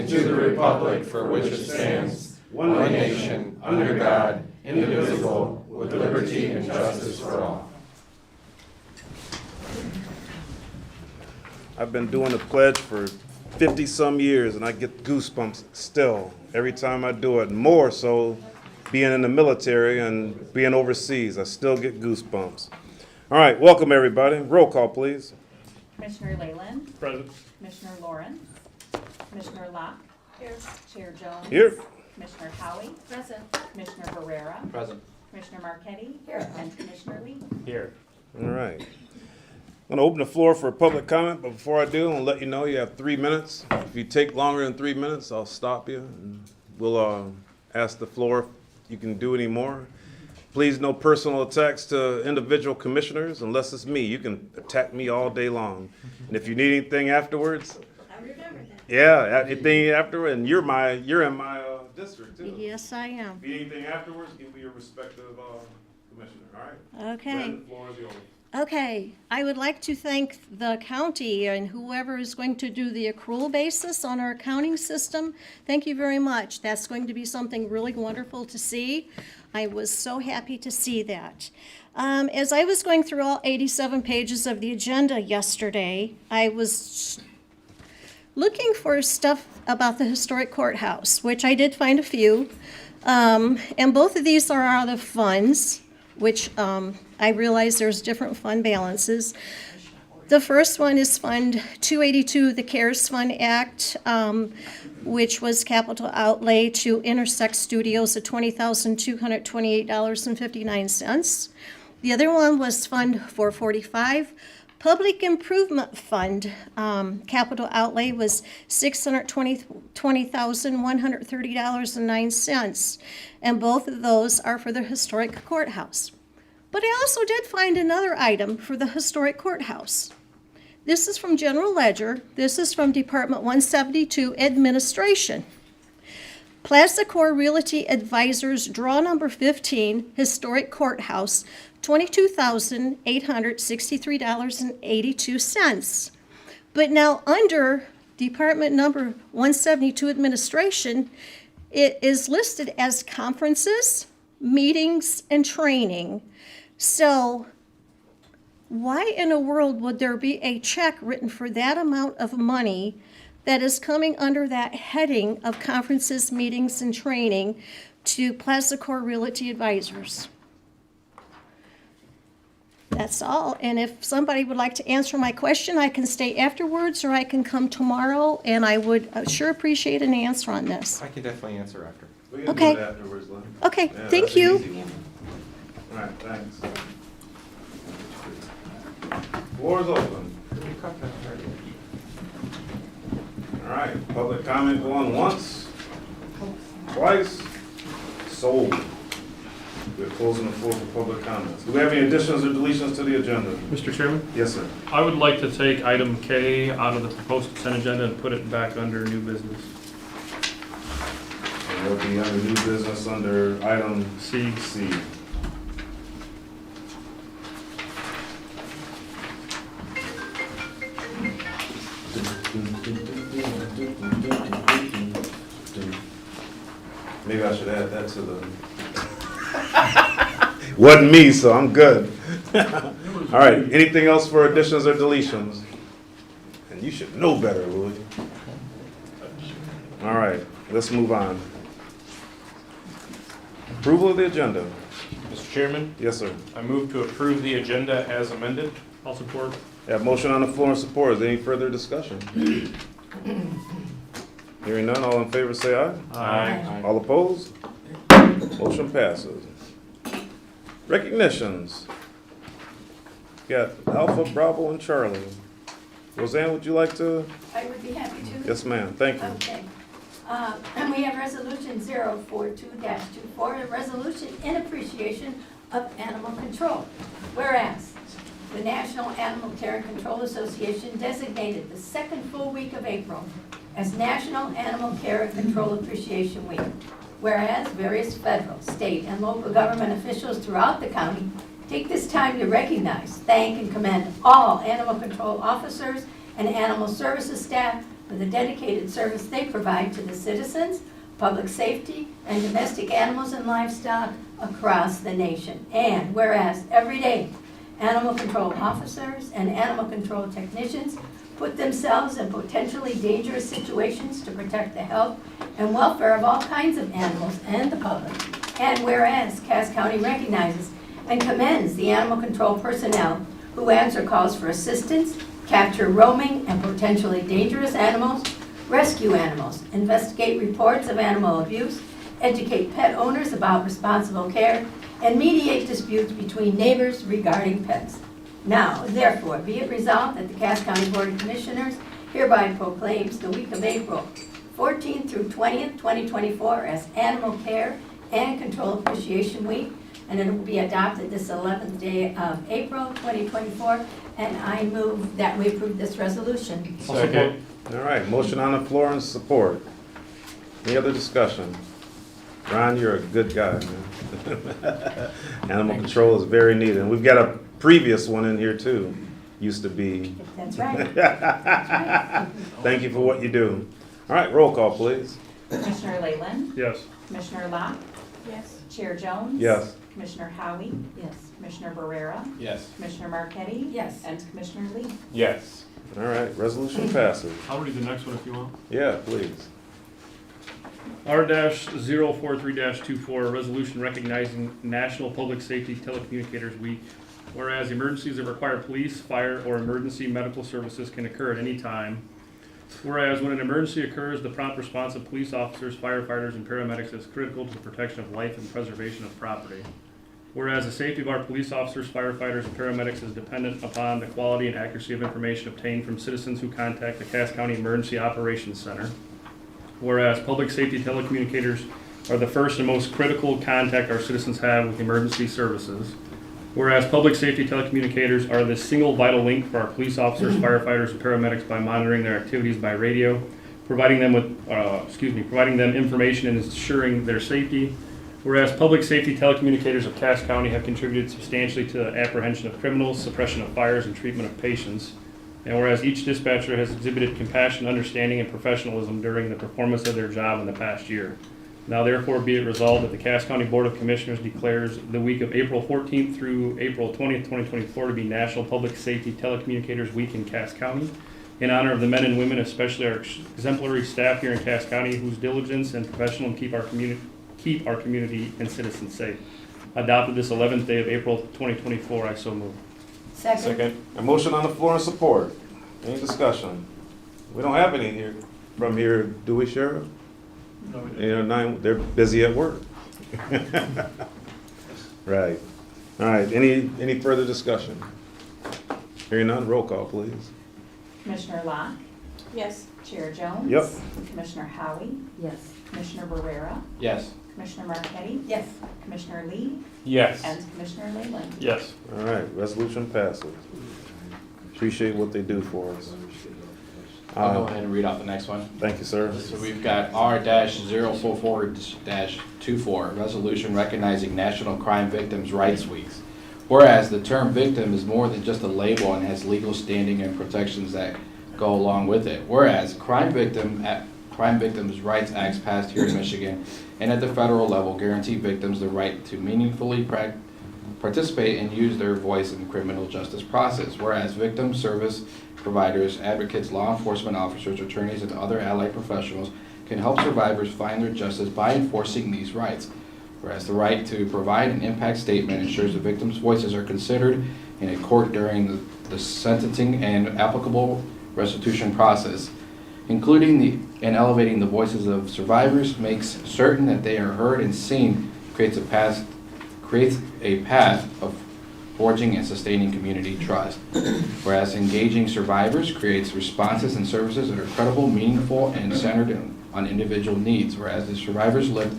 and to the republic for which it stands, one nation, under God, indivisible, with liberty and justice for all. I've been doing the pledge for 50-some years, and I get goosebumps still every time I do it. More so being in the military and being overseas, I still get goosebumps. All right, welcome everybody. Roll call, please. Commissioner Leyland. Present. Commissioner Lawrence. Commissioner Locke. Here. Chair Jones. Here. Commissioner Howie. Present. Commissioner Barrera. Present. Commissioner Marquetti. Here. And Commissioner Lee. Here. All right. I'm going to open the floor for public comment, but before I do, I'll let you know you have 3 minutes. If you take longer than 3 minutes, I'll stop you, and we'll ask the floor if you can do any more. Please, no personal attacks to individual commissioners unless it's me. You can attack me all day long. And if you need anything afterwards, I remember that. yeah, anything afterward, and you're in my district too. Yes, I am. If you need anything afterwards, give me your respective commissioner, all right? Okay. Then the floor is yours. Okay, I would like to thank the county and whoever is going to do the accrual basis on our accounting system. Thank you very much. That's going to be something really wonderful to see. I was so happy to see that. As I was going through all 87 pages of the agenda yesterday, I was looking for stuff about the historic courthouse, which I did find a few. And both of these are out of funds, which I realize there's different fund balances. The first one is Fund 282, the CARES Fund Act, which was capital outlay to Intersect Studios at $20,228.59. The other one was Fund 445, Public Improvement Fund. Capital outlay was $620,130.09. And both of those are for the historic courthouse. But I also did find another item for the historic courthouse. This is from General Ledger. This is from Department 172 Administration. Plaza Core Realty Advisors, draw number 15, historic courthouse, $22,863.82. But now under Department number 172 Administration, it is listed as conferences, meetings, and training. So why in the world would there be a check written for that amount of money that is coming under that heading of conferences, meetings, and training to Plaza Core Realty Advisors? That's all. And if somebody would like to answer my question, I can stay afterwards or I can come tomorrow, and I would sure appreciate an answer on this. I can definitely answer after. We can Okay. do that afterwards, Lynn. Okay, Yeah, thank that's an you. easy one. All right, thanks. Floor is open. All right, public comment going once, twice, sold. We're closing the floor for public comments. Do we have any additions or deletions to the agenda? Mr. Chairman, Yes, sir. I would like to take item K out of the proposed consent agenda and put it back under new business. And it'll be under new business under item C. C. Maybe I should add that to the. Wasn't me, so I'm good. All right, anything else for additions or deletions? And you should know better, Louis. All right, let's move on. Approval of the agenda. Mr. Chairman, Yes, sir. I move to approve the agenda as amended. I'll support. Have motion on the floor and support. Is there any further discussion? Hearing none, all in favor say aye. Aye. All opposed? Motion passes. Recognitions. Got Alpha, Bravo, and Charlie. Roseanne, would you like to? I would be happy to. Yes, ma'am. Thank you. Okay. And we have resolution 042-24, a resolution in appreciation of animal control. Whereas the National Animal Care and Control Association designated the second full week of April as National Animal Care and Control Appreciation Week. Whereas various federal, state, and local government officials throughout the county take this time to recognize, thank, and commend all animal control officers and animal services staff for the dedicated service they provide to the citizens, public safety, and domestic animals and livestock across the nation. And whereas every day, animal control officers and animal control technicians put themselves in potentially dangerous situations to protect the health and welfare of all kinds of animals and the public. And whereas Cass County recognizes and commends the animal control personnel who answer calls for assistance, capture roaming and potentially dangerous animals, rescue animals, investigate reports of animal abuse, educate pet owners about responsible care, and mediate disputes between neighbors regarding pets. Now, therefore, be it resolved that the Cass County Board of Commissioners hereby proclaims the week of April 14th through 20th, 2024 as Animal Care and Control Appreciation Week, and it will be adopted this 11th day of April 2024, and I move that we approve this resolution. Second. All right, motion on the floor and support. Any other discussion? Ron, you're a good guy, man. Animal control is very needed, and we've got a previous one in here too, used to be. That's right. Thank you for what you do. All right, roll call, please. Commissioner Leyland, Yes. Commissioner Locke, Yes. Chair Jones. Yes. Commissioner Howie, Yes. Commissioner Barrera, Yes. Commissioner Marquetti. Yes. And Commissioner Lee. Yes. All right, resolution passes. I'll read the next one if you want. Yeah, please. R-043-24, a resolution recognizing National Public Safety Telecommunicators Week. Whereas emergencies that require police, fire, or emergency medical services can occur at any time. Whereas when an emergency occurs, the prompt response of police officers, firefighters, and paramedics is critical to the protection of life and preservation of property. Whereas the safety of our police officers, firefighters, and paramedics is dependent upon the quality and accuracy of information obtained from citizens who contact the Cass County Emergency Operations Center. Whereas public safety telecommunicators are the first and most critical contact our citizens have with emergency services. Whereas public safety telecommunicators are the single vital link for our police officers, firefighters, and paramedics by monitoring their activities by radio, providing them information and ensuring their safety. Whereas public safety telecommunicators of Cass County have contributed substantially to the apprehension of criminals, suppression of fires, and treatment of patients. And whereas each dispatcher has exhibited compassion, understanding, and professionalism during the performance of their job in the past year. Now therefore be it resolved that the Cass County Board of Commissioners declares the week of April 14th through April 20th, 2024 to be National Public Safety Telecommunicators Week in Cass County in honor of the men and women, especially our exemplary staff here in Cass County whose diligence and professionalism keep our community and citizens safe. Adopted this 11th day of April 2024, I so move. Second. A motion on the floor and support. Any discussion? We don't have any here from here, do we, Sheriff? No. They're busy at work. Right. All right, any further discussion? Hearing none, roll call, please. Commissioner Locke, Yes. Chair Jones. Yep. Commissioner Howie, Yes. Commissioner Barrera, Yes. Commissioner Marquetti. Yes. Commissioner Lee, Yes. and Commissioner Leyland. Yes. All right, resolution passes. Appreciate what they do for us. I'll go ahead and read off the next one. Thank you, sir. So we've got R-044-24, resolution recognizing National Crime Victims' Rights Weeks. Whereas the term victim is more than just a label and has legal standing and protections that go along with it. Whereas Crime Victims' Rights Acts passed here in Michigan and at the federal level guarantee victims the right to meaningfully participate and use their voice in the criminal justice process. Whereas victim service providers, advocates, law enforcement officers, attorneys, and other allied professionals can help survivors find their justice by enforcing these rights. Whereas the right to provide an impact statement ensures the victims' voices are considered in a court during the sentencing and applicable restitution process, including and elevating the voices of survivors, makes certain that they are heard and seen, creates a path of forging and sustaining community trust. Whereas engaging survivors creates responses and services that are credible, meaningful, and centered on individual needs. Whereas the survivors' lived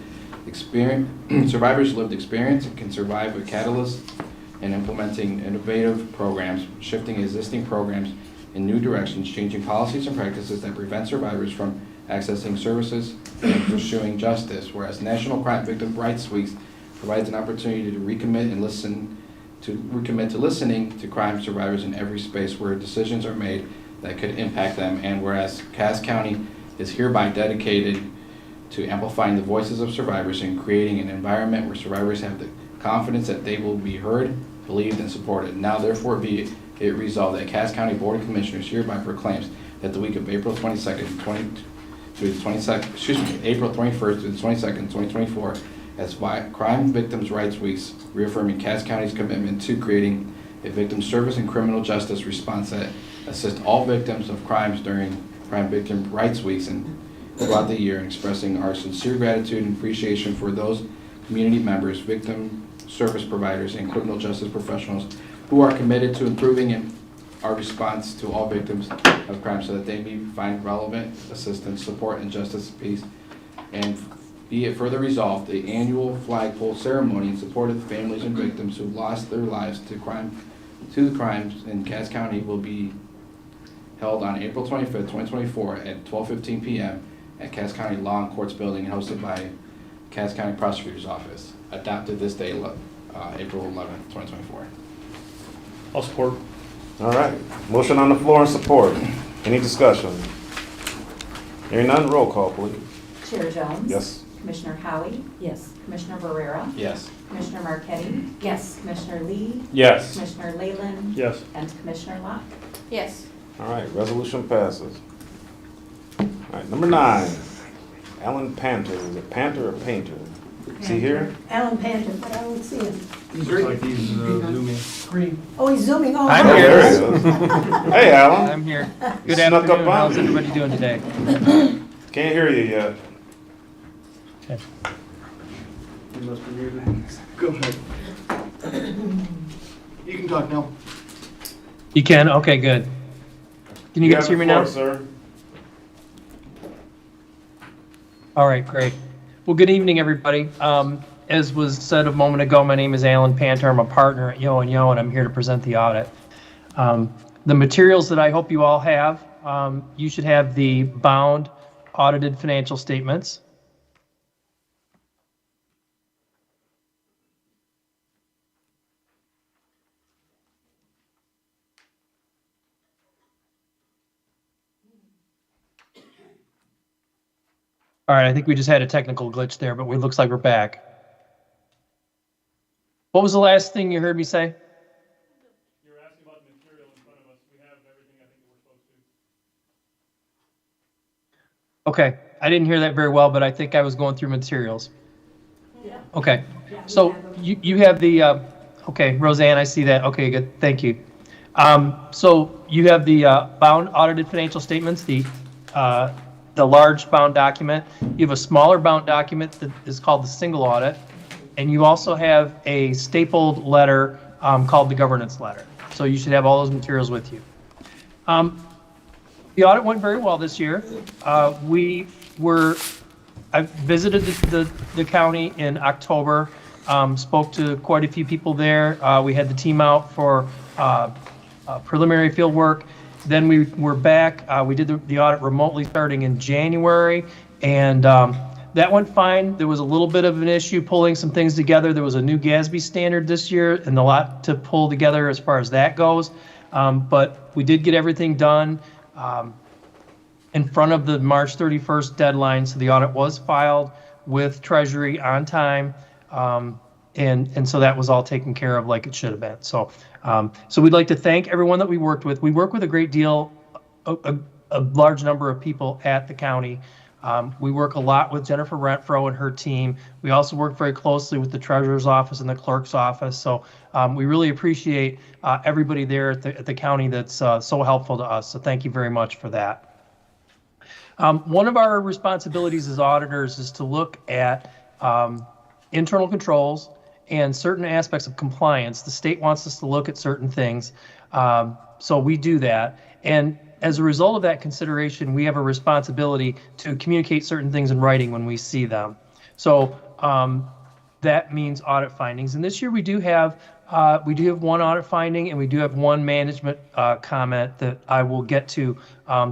experience can survive a catalyst in implementing innovative programs, shifting existing programs in new directions, changing policies and practices that prevent survivors from accessing services and pursuing justice. Whereas National Crime Victim Rights Week provides an opportunity to recommit to listening to crime survivors in every space where decisions are made that could impact them. And whereas Cass County is hereby dedicated to amplifying the voices of survivors and creating an environment where survivors have the confidence that they will be heard, believed, and supported. Now therefore be it resolved that Cass County Board of Commissioners hereby proclaims that the week of April 22nd, April 21st through the 22nd, 2024, as Crime Victims' Rights Weeks, reaffirming Cass County's commitment to creating a victim service and criminal justice response that assists all victims of crimes during Crime Victim Rights Weeks and throughout the year, and expressing our sincere gratitude and appreciation for those community members, victim service providers, and criminal justice professionals who are committed to improving our response to all victims of crime so that they may find relevant assistance, support, and justice, peace. And be it further resolved, the annual flagpole ceremony in support of the families and victims who lost their lives to the crimes in Cass County will be held on April 25th, 2024 at 12:15 p.m. at Cass County Law and Courts Building, hosted by Cass County Prosecutor's Office. Adopted this day, April 11th, 2024. I'll support. All right, motion on the floor and support. Any discussion? Hearing none, roll call, please. Chair Jones? Yes. Commissioner Howie? Yes. Commissioner Barrera? Yes. Commissioner Marquetti? Yes. Commissioner Lee? Yes. Commissioner Leyland? Yes. And Commissioner Locke? Yes. All right, resolution passes. All right, number 9, Alan Panter. Is it Panter or Painter? Is he here? Alan Panther, but I don't see him. Looks like he's zooming. Oh, he's zooming. Oh, I'm Oh, here. there he is. Hey, Alan. I'm here. You Good snuck up afternoon. on How's me. everybody doing today? Can't hear you yet. You must be muted. Go ahead. You can talk now. You can? Okay, good. Can you guys have hear the me now? floor, sir. All right, great. Well, good evening, everybody. As was said a moment ago, my name is Alan Panter. I'm a partner at Yo & Yo, and I'm here to present the audit. The materials that I hope you all have, you should have the bound audited financial statements. All right, I think we just had a technical glitch there, but it looks like we're back. What was the last thing you heard me say? You were asking about the material in front of us. We have everything I think that we're supposed to. Okay, I didn't hear that very well, but I think I was going through materials. Yeah. Okay, so you have the, okay, Roseanne, I see that. Okay, good, thank you. So you have the bound audited financial statements, the large bound document. You have a smaller bound document that is called the single audit. And you also have a stapled letter called the governance letter. So you should have all those materials with you. The audit went very well this year. I visited the county in October, spoke to quite a few people there. We had the team out for preliminary field work. Then we were back. We did the audit remotely starting in January, and that went fine. There was a little bit of an issue pulling some things together. There was a new GASB standard this year and a lot to pull together as far as that goes. But we did get everything done in front of the March 31st deadline. So the audit was filed with Treasury on time. And so that was all taken care of like it should have been. So we'd like to thank everyone that we worked with. We work with a great deal, a large number of people at the county. We work a lot with Jennifer Renfro and her team. We also work very closely with the treasurer's office and the clerk's office. So we really appreciate everybody there at the county that's so helpful to us. So thank you very much for that. One of our responsibilities as auditors is to look at internal controls and certain aspects of compliance. The state wants us to look at certain things. So we do that. And as a result of that consideration, we have a responsibility to communicate certain things in writing when we see them. So that means audit findings. And this year we do have one audit finding, and we do have one management comment that I will get to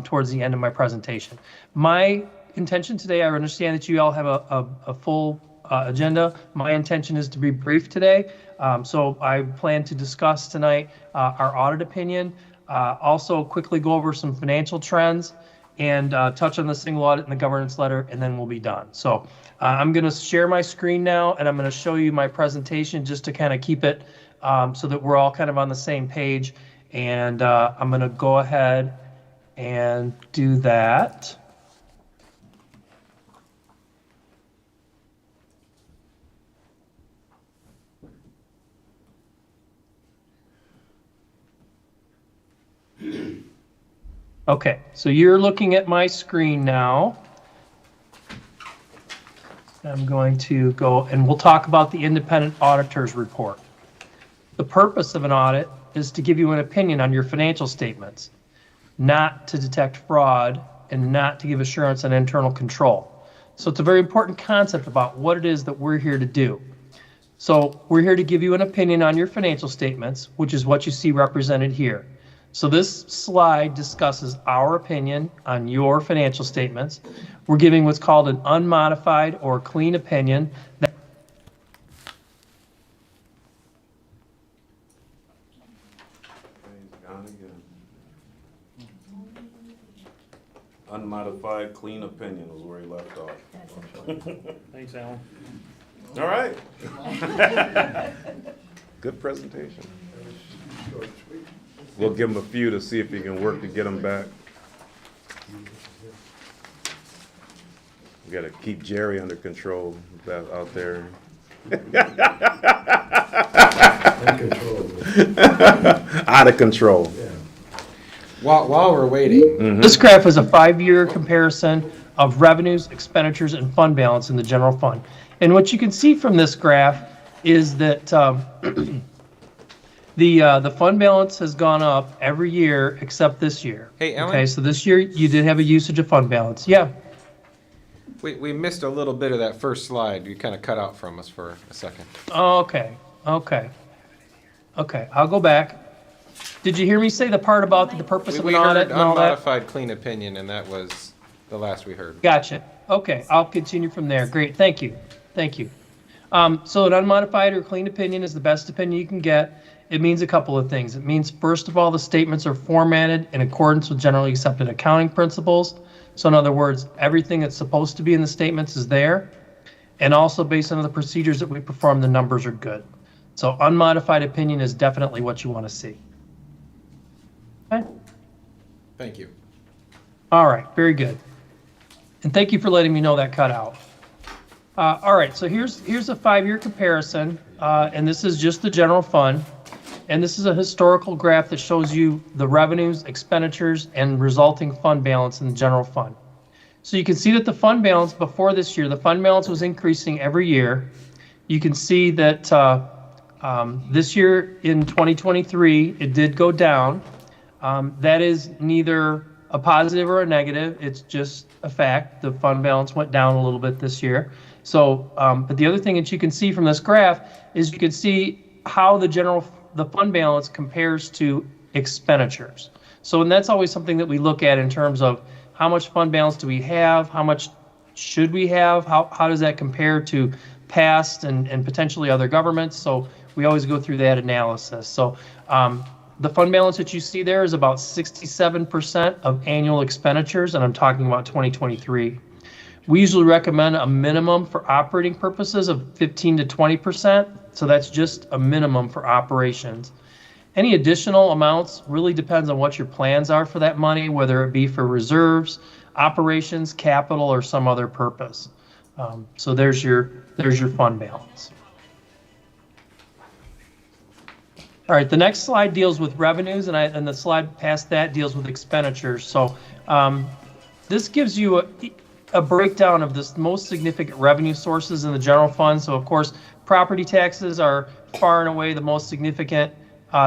towards the end of my presentation. My intention today, I understand that you all have a full agenda. My intention is to be brief today. So I plan to discuss tonight our audit opinion, Also quickly go over some financial trends and touch on the single audit and the governance letter, and then we'll be done. So I'm going to share my screen now, and I'm going to show you my presentation just to kind of keep it so that we're all kind of on the same page. And I'm going to go ahead and do that. Okay, so you're looking at my screen now. I'm going to go and we'll talk about the independent auditor's report. The purpose of an audit is to give you an opinion on your financial statements, not to detect fraud and not to give assurance on internal control. So it's a very important concept about what it is that we're here to do. So we're here to give you an opinion on your financial statements, which is what you see represented here. So this slide discusses our opinion on your financial statements. We're giving what's called an unmodified or clean opinion. Unmodified, clean opinion is where he left off. Thanks, Alan. All right. Good presentation. We'll give him a few to see if he can work to get them back. We gotta keep Jerry under control out there. Out of control. While we're waiting, This graph is a 5-year comparison of revenues, expenditures, and fund balance in the general fund. And what you can see from this graph is that the fund balance has gone up every year except this year. Hey, Alan? Okay, so this year you did have a usage of fund balance. Yeah. We missed a little bit of that first slide. You kind of cut out from us for a second. Okay. I'll go back. Did you hear me say the part about the purpose of We an audit heard and all that? unmodified clean opinion, and that was the last we heard. Gotcha. Okay, I'll continue from there. Great, thank you. So an unmodified or clean opinion is the best opinion you can get. It means a couple of things. It means, first of all, the statements are formatted in accordance with generally accepted accounting principles. So in other words, everything that's supposed to be in the statements is there. And also based on the procedures that we perform, the numbers are good. So unmodified opinion is definitely what you want to see. Okay. Thank you. All right, very good. And thank you for letting me know that cut out. All right, so here's a 5-year comparison, and this is just the general fund. And this is a historical graph that shows you the revenues, expenditures, and resulting fund balance in the general fund. So you can see that the fund balance before this year, the fund balance was increasing every year. You can see that this year in 2023, it did go down. That is neither a positive or a negative. It's just a fact. The fund balance went down a little bit this year. So, but the other thing that you can see from this graph is you can see how the fund balance compares to expenditures. So, and that's always something that we look at in terms of how much fund balance do we have? How much should we have? How does that compare to past and potentially other governments? So we always go through that analysis. So, the fund balance that you see there is about 67% of annual expenditures, and I'm talking about 2023. We usually recommend a minimum for operating purposes of 15 to 20%, so that's just a minimum for operations. Any additional amounts really depends on what your plans are for that money, whether it be for reserves, operations, capital, or some other purpose. So there's your fund balance. All right, the next slide deals with revenues, and the slide past that deals with expenditures. So this gives you a breakdown of the most significant revenue sources in the general fund. So of course, property taxes are far and away the most significant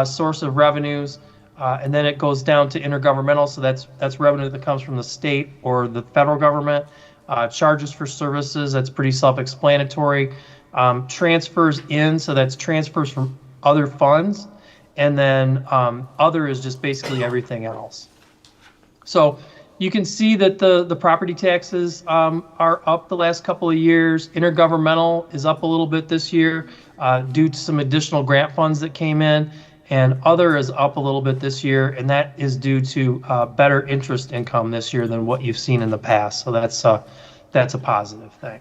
source of revenues, and then it goes down to intergovernmental. So that's revenue that comes from the state or the federal government. Charges for services, that's pretty self-explanatory. Transfers in, so that's transfers from other funds, and then other is just basically everything else. So you can see that the property taxes are up the last couple of years. Intergovernmental is up a little bit this year due to some additional grant funds that came in. And other is up a little bit this year, and that is due to better interest income this year than what you've seen in the past. So that's a positive thing.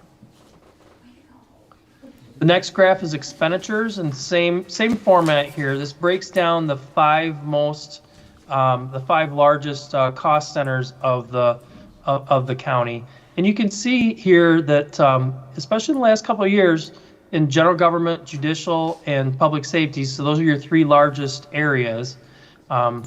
The next graph is expenditures, and same format here. This breaks down the five largest cost centers of the county. And you can see here that, especially in the last couple of years, in general government, judicial, and public safety, so those are your three largest areas. Well,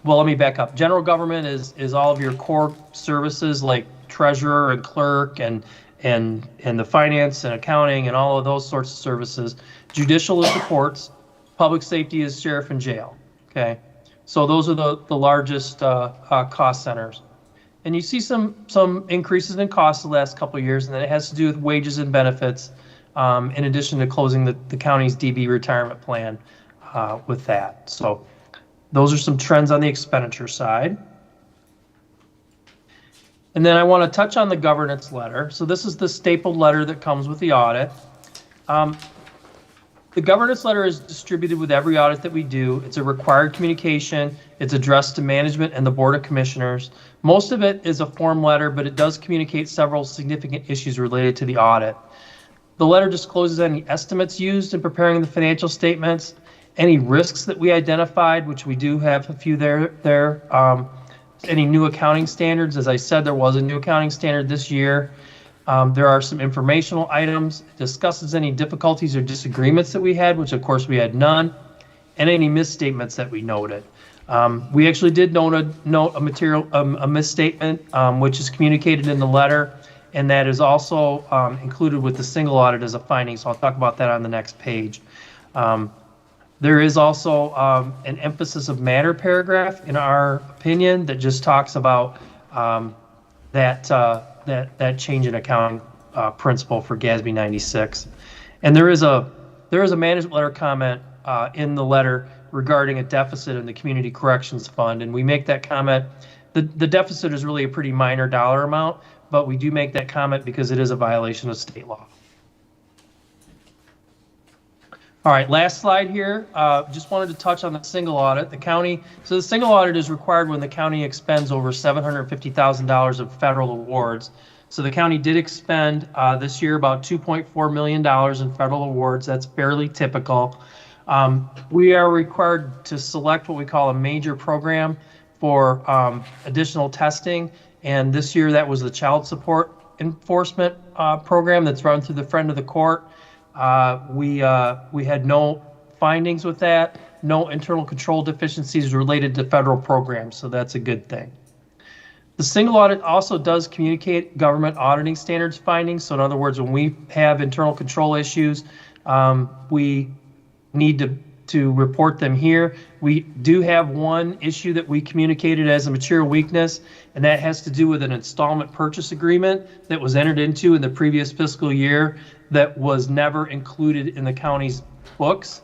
let me back up. General government is all of your core services like treasurer and clerk and the finance and accounting and all of those sorts of services. Judicial is the courts. Public safety is sheriff and jail. Okay, so those are the largest cost centers. And you see some increases in costs the last couple of years, and that has to do with wages and benefits, in addition to closing the county's DB retirement plan with that. So those are some trends on the expenditure side. And then I want to touch on the governance letter. So this is the stapled letter that comes with the audit. The governance letter is distributed with every audit that we do. It's a required communication. It's addressed to management and the Board of Commissioners. Most of it is a form letter, but it does communicate several significant issues related to the audit. The letter discloses any estimates used in preparing the financial statements, any risks that we identified, which we do have a few there. Any new accounting standards. As I said, there was a new accounting standard this year. There are some informational items. It discusses any difficulties or disagreements that we had, which of course we had none, and any misstatements that we noted. We actually did note a misstatement, which is communicated in the letter, and that is also included with the single audit as a finding, so I'll talk about that on the next page. There is also an emphasis of matter paragraph in our opinion that just talks about that change in accounting principle for GASB 96. And there is a management letter comment in the letter regarding a deficit in the Community Corrections Fund, and we make that comment. The deficit is really a pretty minor dollar amount, but we do make that comment because it is a violation of state law. All right, last slide here. Just wanted to touch on the single audit. So the single audit is required when the county expends over $750,000 of federal awards. So the county did expend this year about $2.4 million in federal awards. That's fairly typical. We are required to select what we call a major program for additional testing. And this year that was the child support enforcement program that's run through the Friend of the Court. We had no findings with that, no internal control deficiencies related to federal programs, so that's a good thing. The single audit also does communicate government auditing standards findings. So in other words, when we have internal control issues, we need to report them here. We do have one issue that we communicated as a material weakness, and that has to do with an installment purchase agreement that was entered into in the previous fiscal year that was never included in the county's books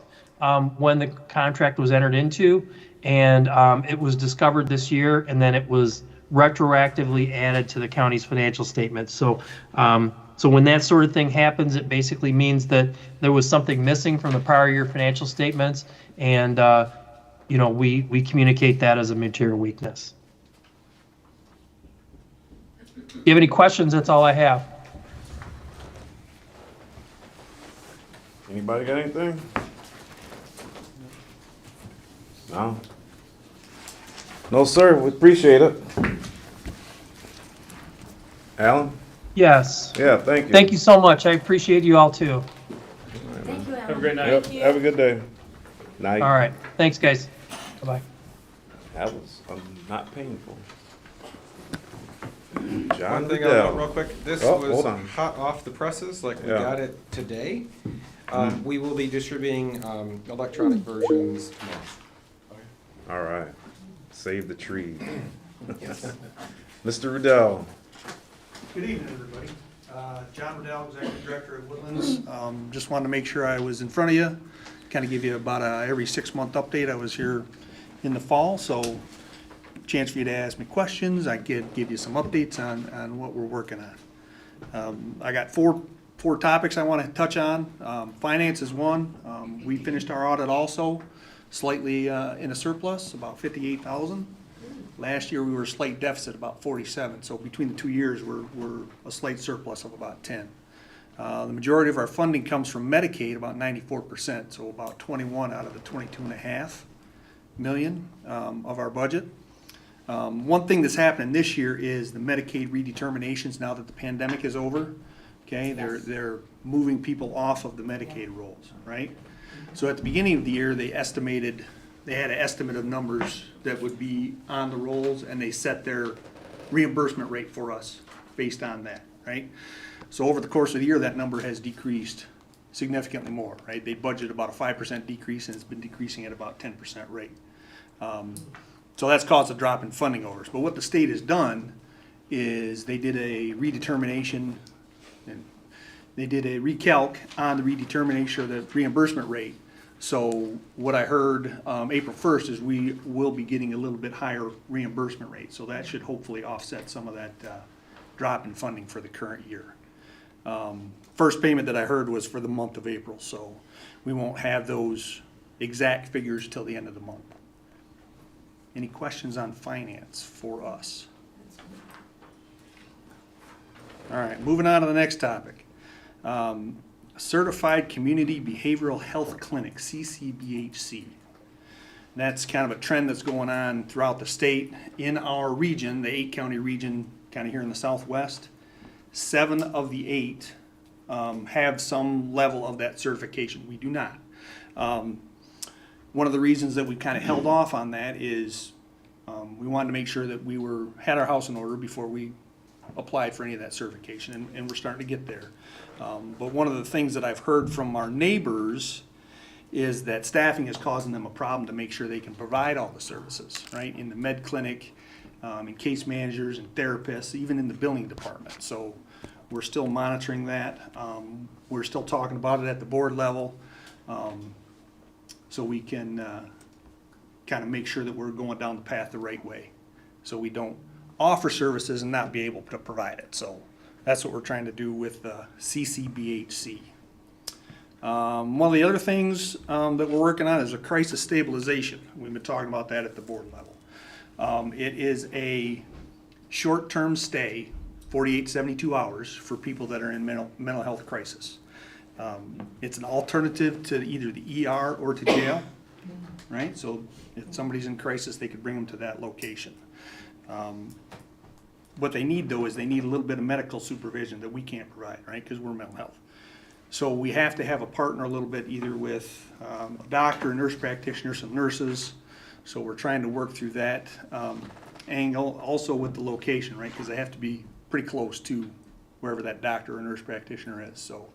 when the contract was entered into. And it was discovered this year, and then it was retroactively added to the county's financial statements. So when that sort of thing happens, it basically means that there was something missing from the prior year financial statements, and we communicate that as a material weakness. If you have any questions, that's all I have. Anybody got anything? No? No, sir. We appreciate it. Alan? Yes. Yeah, thank you. Thank you so much. I appreciate you all too. Thank you, Have a Alan. great night. Yep, have a good day. Night. All right. Thanks, guys. Bye-bye. That was not painful. One John thing I'll note Riddell. real quick, this Oh, was hold on. hot off the presses, like we Yeah. got it today. We will be distributing electronic versions tomorrow. All right. Save the tree. Mr. Riddell. Good evening, everybody. John Riddell, Executive Director of Woodlands. Just wanted to make sure I was in front of you, kind of give you about a every 6-month update. I was here in the fall, so chance for you to ask me questions. I could give you some updates on what we're working on. I got four topics I want to touch on. Finance is one. We finished our audit also. slightly in a surplus, about 58,000. Last year, we were a slight deficit, about 47. So between the 2 years, we're a slight surplus of about 10. The majority of our funding comes from Medicaid, about 94%, so about 21 out of the 22.5 million of our budget. One thing that's happening this year is the Medicaid redeterminations, now that the pandemic is over, okay? They're moving people off of the Medicaid rolls, right? So at the beginning of the year, they had an estimate of numbers that would be on the rolls, and they set their reimbursement rate for us based on that, right? So over the course of the year, that number has decreased significantly more, right? They budgeted about a 5% decrease, and it's been decreasing at about 10% rate. So that's caused a drop in funding overs. But what the state has done is they did a redetermination, and they did a recalc on the redetermination of the reimbursement rate. So what I heard April 1st is we will be getting a little bit higher reimbursement rate. So that should hopefully offset some of that drop in funding for the current year. First payment that I heard was for the month of April, so we won't have those exact figures till the end of the month. Any questions on finance for us? All right, moving on to the next topic. Certified Community Behavioral Health Clinic, CCBHC. That's kind of a trend that's going on throughout the state. In our region, the 8-county region, kind of here in the southwest, 7 of the 8 have some level of that certification. We do not. One of the reasons that we kind of held off on that is we wanted to make sure that we had our house in order before we applied for any of that certification, and we're starting to get there. But one of the things that I've heard from our neighbors is that staffing is causing them a problem to make sure they can provide all the services, right? In the med clinic, in case managers and therapists, even in the billing department. So we're still monitoring that. We're still talking about it at the board level. So we can kind of make sure that we're going down the path the right way. So we don't offer services and not be able to provide it. So that's what we're trying to do with CCBHC. One of the other things that we're working on is a crisis stabilization. We've been talking about that at the board level. It is a short-term stay, 48, 72 hours for people that are in mental health crisis. It's an alternative to either the ER or to jail, right? So if somebody's in crisis, they could bring them to that location. What they need, though, is they need a little bit of medical supervision that we can't provide, right? Because we're mental health. So we have to have a partner a little bit, either with a doctor, a nurse practitioner, some nurses. So we're trying to work through that angle, also with the location, right? Because they have to be pretty close to wherever that doctor or nurse practitioner is. So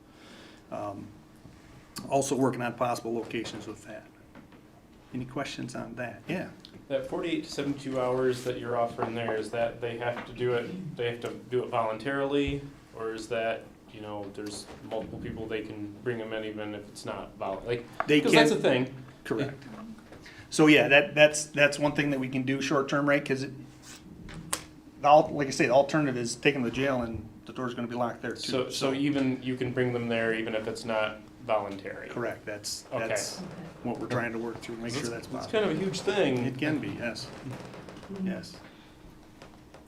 also working on possible locations with that. Any questions on that? Yeah. That 48 to 72 hours that you're offering there, is that they have to do it voluntarily, or is that, you know, there's multiple people they can bring them in even if it's not voluntary? Like, They because can- that's a thing. Correct. So yeah, that's one thing that we can do short-term, right? Because like I say, the alternative is taking them to jail and the door's gonna be locked there too. So even you can bring them there even if it's not voluntary. Correct, that's Okay. what we're trying to work through, make sure that's It's possible. kind of a huge thing. It can be, yes. Yes.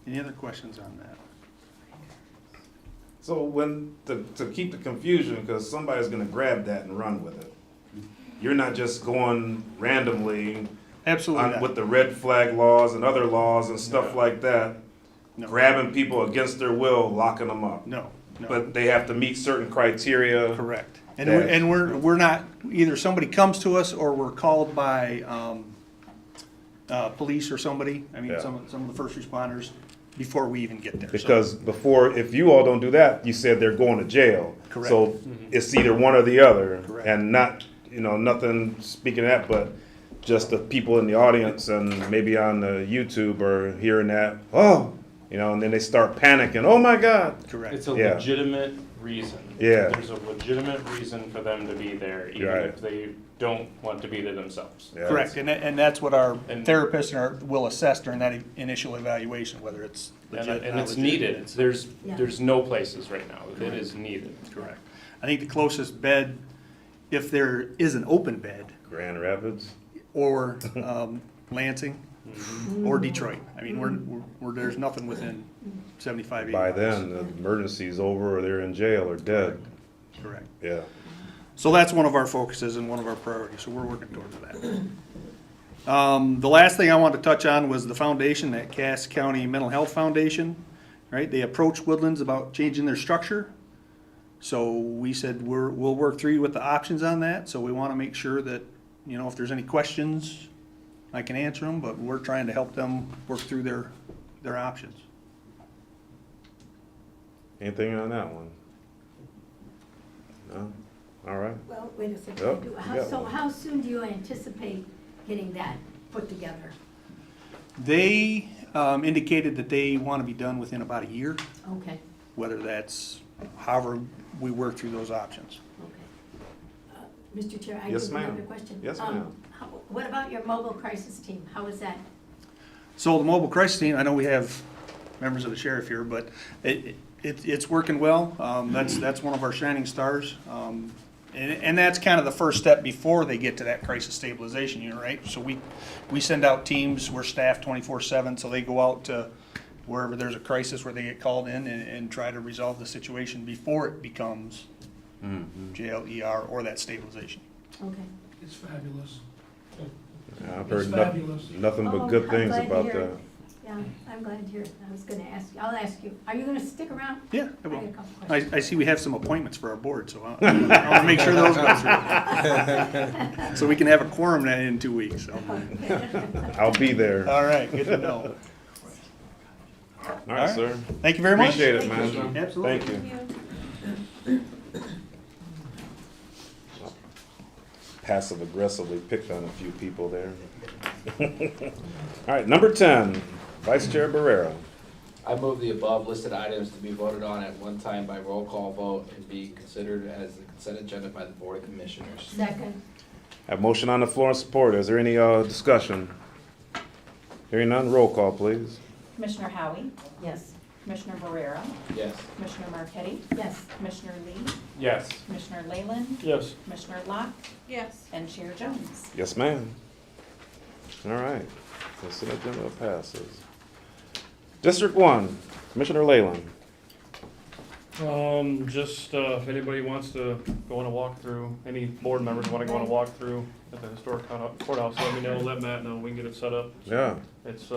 Any other questions on that? So to keep the confusion, because somebody's gonna grab that and run with it. You're not just going randomly Absolutely not. with the red flag laws and other laws and stuff like that, No. grabbing people against their will, locking them up. No, no. But they have to meet certain criteria. Correct. And That- we're not, either somebody comes to us or we're called by police or somebody, I mean, Yeah. some of the first responders, before we even get there. So- Because before, if you all don't do that, you said they're going to jail. Correct. So it's either one or the other. Correct. And not, nothing speaking of that, but just the people in the audience and maybe on the YouTube are hearing that, and then they start panicking, oh my God. Correct. It's a Yeah. legitimate reason. Yeah. There's a legitimate reason for them to be there, even Right. if they don't want to be there themselves. Yeah, Correct, and that's what our And- therapists will assess during that initial evaluation, whether it's legit. And not it's legit. needed. There's no places right now. It is needed. Correct. I think the closest bed, if there is an open bed, Grand Rapids. or Lansing, or Detroit. I mean, we're there's nothing within 75, 80 By miles. then, the emergency's over, or they're in jail or dead. Correct. Yeah. So that's one of our focuses and one of our priorities, so we're working towards that. The last thing I want to touch on was the foundation, that Cass County Mental Health Foundation, right? They approached Woodlands about changing their structure. So we said we'll work through you with the options on that, so we want to make sure that, you know, if there's any questions, I can answer them, but we're trying to help them work through their options. Anything on that one? No? All right. Well, wait a second. Yep, you got So one. how soon do you anticipate getting that put together? They indicated that they want to be done within about a year, Okay, whether that's however we work through those options. okay. Mr. Chair, I Yes, have ma'am. another question. Yes, ma'am. What about your mobile crisis team? How is that? So the mobile crisis team, I know we have members of the sheriff here, but it's working well. That's one of our shining stars. And that's kind of the first step before they get to that crisis stabilization unit, right? So we send out teams, we're staffed 24/7, so they go out to wherever there's a crisis where they get called in and try to resolve the situation before it becomes jail, ER, or that stabilization. Okay. It's fabulous. Yeah, I've It's heard fabulous. nothing but Oh, good I'm things glad to about hear that. it. Yeah, I'm glad to hear it. I was gonna ask you, I'll ask you, are you gonna stick around? Yeah, I I will. got a couple questions. I see we have some appointments for our board, so I want to make sure those go through. So we can have a quorum in 2 weeks, so. I'll be there. All right, good to know. All right, sir. Thank you very much. Appreciate it, Thank man. you. Absolutely. Thank you. Passive aggressively picked on a few people there. All right, number 10, Vice Chair Barrera. I move the above listed items to be voted on at one time by roll call vote and be considered as the consent agenda by the Board of Commissioners. Second. Have motion on the floor and support. Is there any discussion? Hearing none, roll call, please. Commissioner Howie, Yes. Commissioner Barrera, Yes. Commissioner Marquetti, Yes. Commissioner Lee, Yes. Commissioner Leyland, Yes. Commissioner Locke, Yes. and Chair Jones. Yes, ma'am. All right, consent agenda passes. District 1, Commissioner Leyland. Just, if anybody wants to go on a walkthrough, any board members wanna go on a walkthrough at the historic courthouse, let me know, let Matt know, we can get it set up. Yeah, It's,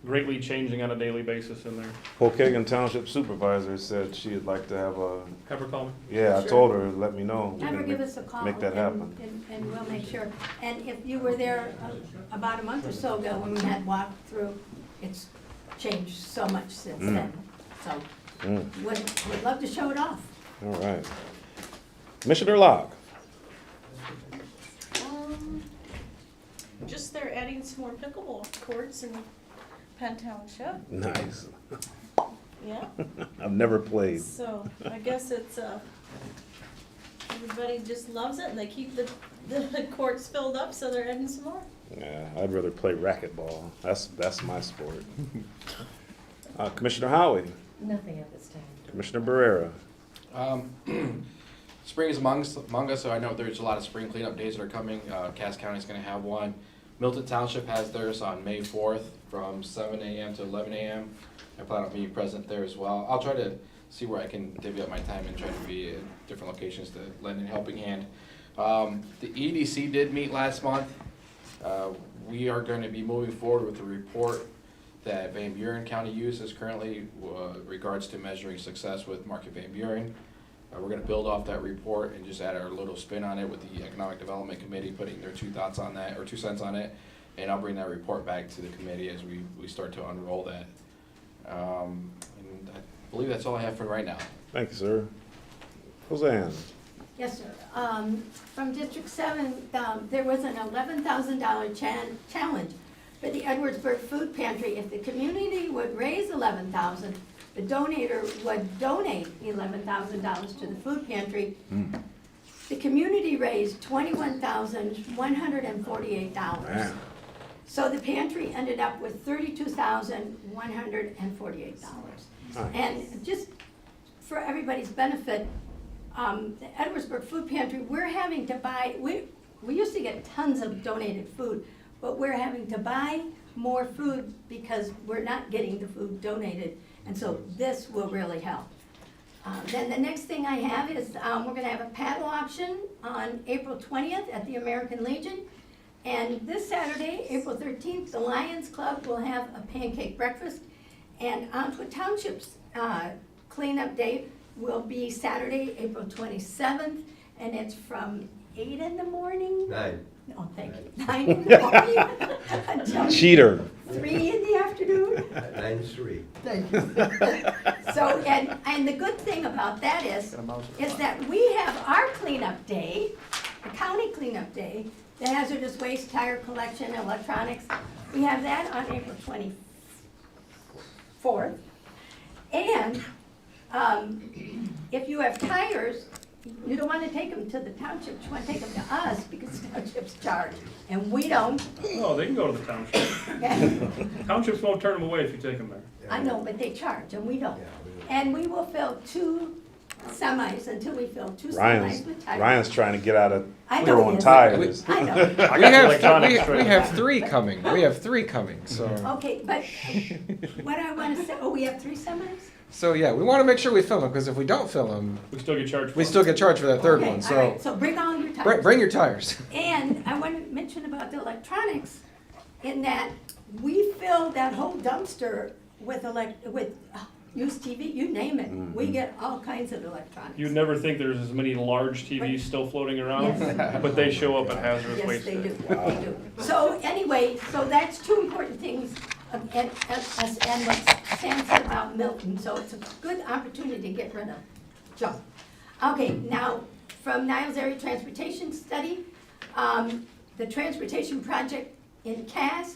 greatly changing on a daily basis in there. Pokagon Township Supervisor said she'd like to have a, Have her call me. yeah, I Sure. told her, let me know. We Have her can give make- us a call. Make that happen. And we'll make sure. And if you were there about a month or so ago when we had walked through, it's changed so much since then. So would love to show it off. All right. Commissioner Locke. Just they're adding some more pickleball courts in Penn Township, Nice. yeah. I've never played. So I guess it's, everybody just loves it and they keep the courts filled up, so they're adding some more. Yeah, I'd rather play racquetball. That's my sport. Commissioner Howie. Nothing at this time. Commissioner Barrera. Spring is among us, so I know there's a lot of spring cleanup days that are coming. Cass County's gonna have one. Milton Township has theirs on May 4th from 7 a.m. to 11 a.m. I plan on being present there as well. I'll try to see where I can divvy up my time and try to be at different locations to lend a helping hand. The EDC did meet last month. We are going to be moving forward with the report that Van Buren County uses currently regards to measuring success with Market Van Buren. We're going to build off that report and just add our little spin on it with the Economic Development Committee putting their 2 thoughts on that, or 2 cents on it. And I'll bring that report back to the committee as we start to unroll that. And I believe that's all I have for right now. Thank you, sir. Roseanne. Yes, sir. From District 7, there was an $11,000 challenge for the Edwardsburg Food Pantry. If the community would raise $11,000, the donator would donate $11,000 to the food pantry. The community raised $21,148. Man. So the pantry ended up with $32,148. Nice. And just for everybody's benefit, the Edwardsburg Food Pantry, we're having to buy, we used to get tons of donated food, but we're having to buy more food because we're not getting the food donated, and so this will really help. Then the next thing I have is, we're gonna have a paddle auction on April 20th at the American Legion. And this Saturday, April 13th, the Lions Club will have a pancake breakfast. And Antwood Township's cleanup day will be Saturday, April 27th, and it's from 8 in the morning. 9. No, thank you. 9 in the morning until Cheater. 3 in the afternoon. 9-3. Thank you. So, and the good thing about that is that we have our cleanup day, the county cleanup day, the hazardous waste, tire collection, electronics. We have that on April 24th. And if you have tires, you don't want to take them to the township, you want to take them to us because townships charge, and we don't. Oh, they can go to the township. Townships won't turn them away if you take them there. I know, but they charge, and we don't. Yeah, we don't. And we will fill 2 semis until we fill 2 Ryan's, semis with tires. Ryan's trying to get out of I know throwing he is. tires. I know. We have 3 coming. We have 3 coming, so. Okay, but what I want to say, oh, we have 3 semis? So yeah, we want to make sure we fill them, because if we don't fill them, We still get charged for we them. still get charged for that third Okay, one, all so. right, so bring all your tires. Bring your tires. And I want to mention about the electronics, in that we fill that whole dumpster with used TV, you name it. We get all kinds of electronics. You'd never think there's as many large TVs still floating around, Yes. but they show up at hazardous Yes, waste they day. do, they do. So anyway, so that's 2 important things, and what Sam said about Milton, so it's a good opportunity to get rid of junk. Okay, now, from Niles Area Transportation Study, the transportation project in Cass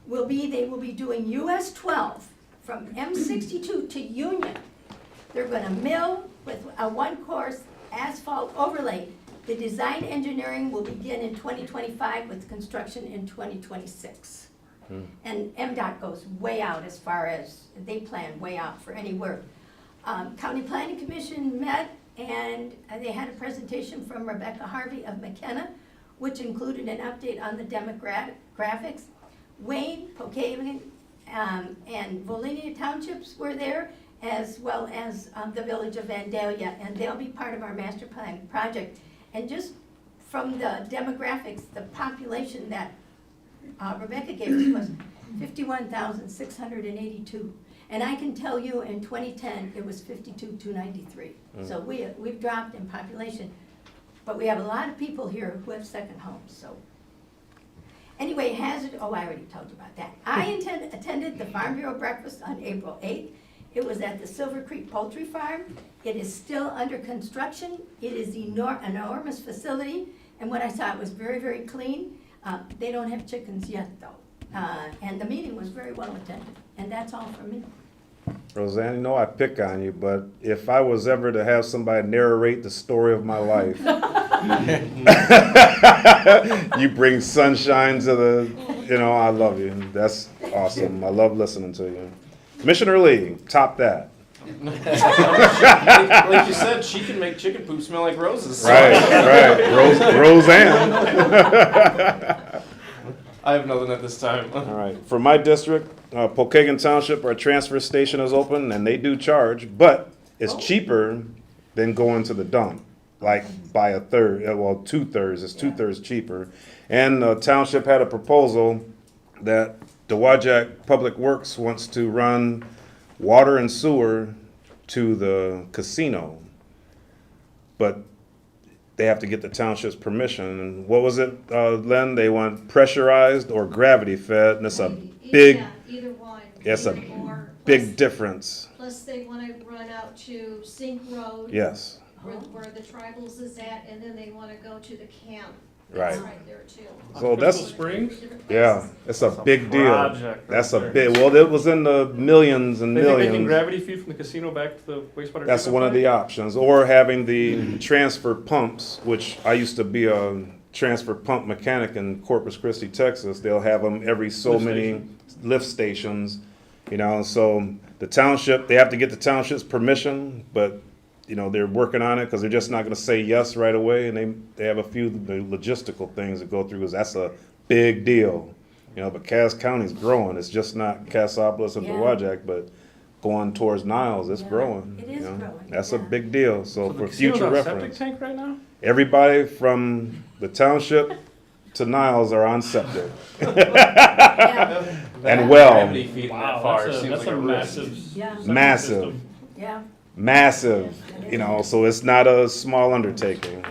they will be doing US 12 from M62 to Union. They're gonna mill with a 1-course asphalt overlay. The design engineering will begin in 2025 with construction in 2026. And MDOT goes way out as far as, they plan way out for any work. County Planning Commission met and they had a presentation from Rebecca Harvey of McKenna, which included an update on the demographics. Wayne, Pokagon, and Volenia Townships were there, as well as the village of Vandalia, and they'll be part of our master plan project. And just from the demographics, the population that Rebecca gave us was 51,682. And I can tell you in 2010, it was 52,293. So we've dropped in population, but we have a lot of people here who have second homes, so. Anyway, I already told you about that. I attended the Farm Bureau breakfast on April 8th. It was at the Silver Creek Poultry Farm. It is still under construction. It is an enormous facility, and what I saw, it was very, very clean. They don't have chickens yet, though. And the meeting was very well attended, and that's all from me. Roseanne, you know I pick on you, but if I was ever to have somebody narrate the story of my life, you bring sunshine to the, I love you. That's awesome. I love listening to you. Commissioner Lee, top that. Like you said, she can make chicken poop smell like roses. so- Right. Roseanne. I have nothing at this time. All right. For my district, Pokagon Township, our transfer station is open, and they do charge, but it's cheaper than going to the dump, like by a third, 2/3. It's 2/3 cheaper. And the township had a proposal that the Wajak Public Works wants to run water and sewer to the casino, but they have to get the township's permission. And what was it, Len? They want pressurized or gravity fed, and it's a big, Either one. it's a Or big difference. Plus they want to run out to Sink Road. Yes, Where the tribals is at, and then they want to go to the camp. right. That's right there too. So Crystal that's, Springs? yeah, it's a big deal. project That's a right there. big, well, it was in the millions and They think they can millions. gravity feed from the casino back to the wastewater That's treatment one of the plant? options, or having the transfer pumps, which I used to be a transfer pump mechanic in Corpus Christi, Texas. They'll have them every so Lift many station. lift stations, so the township, they have to get the township's permission, but you know, they're working on it because they're just not going to say yes right away, and they have a few the logistical things to go through because that's a big deal, you know. But Cass County's growing. It's just not Cassopolis and Yeah. Dowagiac, but going towards Niles, it's Yeah, growing. it you is know. growing, That's a yeah. big deal. So the for casino's future on septic reference, tank right now? everybody from the township to Niles are on septic Yeah, and well, Gravity feeding Wow, that far that's seems that's like a a risk. massive. yeah, septic Massive. system. yeah. massive, you know. So it's not a small undertaking.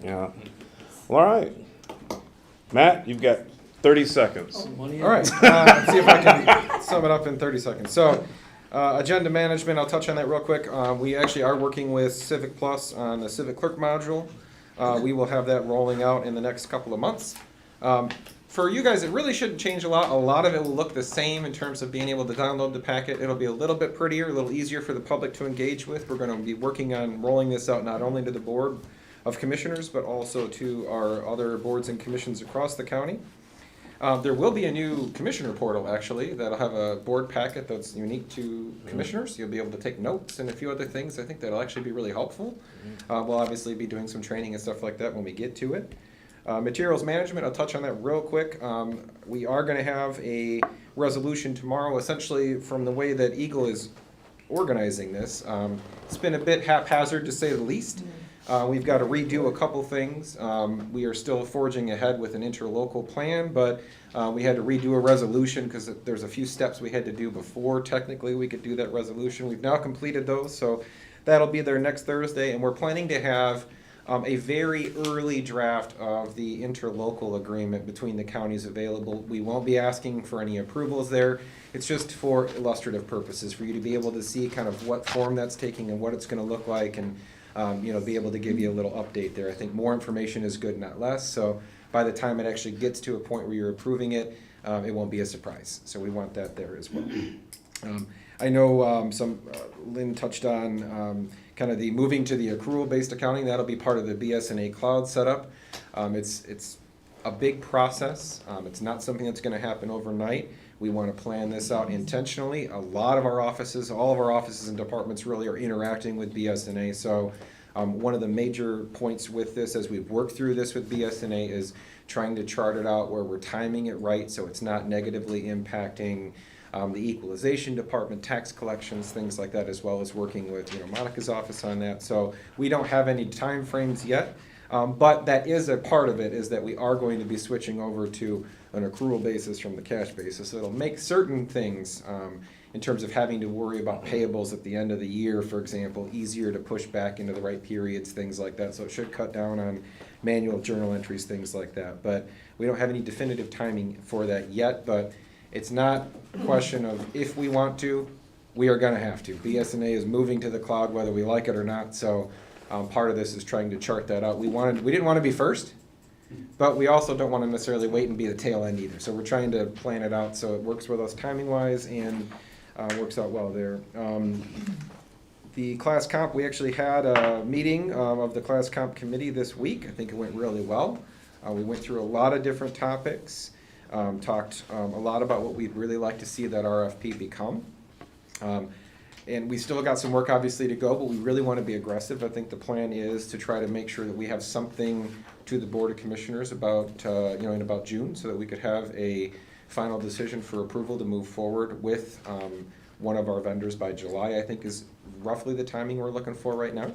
Yeah. Well, all right, Matt, you've got 30 seconds. All right, let's see if I can sum it up in 30 seconds. So, agenda management, I'll touch on that real quick. We actually are working with Civic Plus on the Civic Clerk module. We will have that rolling out in the next couple of months. For you guys, it really shouldn't change a lot. A lot of it will look the same in terms of being able to download the packet. It'll be a little bit prettier, a little easier for the public to engage with. We're going to be working on rolling this out not only to the Board of Commissioners, but also to our other boards and commissions across the county. There will be a new commissioner portal, actually, that'll have a board packet that's unique to commissioners. You'll be able to take notes and a few other things. I think that'll actually be really helpful. We'll obviously be doing some training and stuff like that when we get to it. Materials management, I'll touch on that real quick. We are going to have a resolution tomorrow, essentially from the way that Eagle is organizing this. It's been a bit haphazard, to say the least. We've got to redo a couple things. We are still forging ahead with an interlocal plan, but we had to redo a resolution because there's a few steps we had to do before technically we could do that resolution. We've now completed those, so that'll be there next Thursday, and we're planning to have a very early draft of the interlocal agreement between the counties available. We won't be asking for any approvals there. It's just for illustrative purposes, for you to be able to see kind of what form that's taking and what it's going to look like, and be able to give you a little update there. I think more information is good, not less. So by the time it actually gets to a point where you're approving it, it won't be a surprise. So we want that there as well. I know Lynn touched on kind of the moving to the accrual-based accounting. That'll be part of the BSNA cloud setup. It's a big process. It's not something that's going to happen overnight. We want to plan this out intentionally. A lot of our offices, all of our offices and departments really are interacting with BSNA. So one of the major points with this as we've worked through this with BSNA is trying to chart it out where we're timing it right so it's not negatively impacting the equalization department, tax collections, things like that, as well as working with Monica's office on that. So we don't have any time frames yet, but that is a part of it, is that we are going to be switching over to an accrual basis from the cash basis. So it'll make certain things in terms of having to worry about payables at the end of the year, for example, easier to push back into the right periods, things like that. So it should cut down on manual journal entries, things like that. But we don't have any definitive timing for that yet, but it's not a question of if we want to, we are going to have to. BSNA is moving to the cloud whether we like it or not, so part of this is trying to chart that out. We didn't want to be first, but we also don't want to necessarily wait and be the tail end either. So we're trying to plan it out so it works with us timing-wise and works out well there. The class comp, we actually had a meeting of the class comp committee this week. I think it went really well. We went through a lot of different topics. Talked a lot about what we'd really like to see that RFP become. And we still got some work obviously to go, but we really want to be aggressive. I think the plan is to try to make sure that we have something to the Board of Commissioners about, in about June, so that we could have a final decision for approval to move forward with one of our vendors by July, I think is roughly the timing we're looking for right now.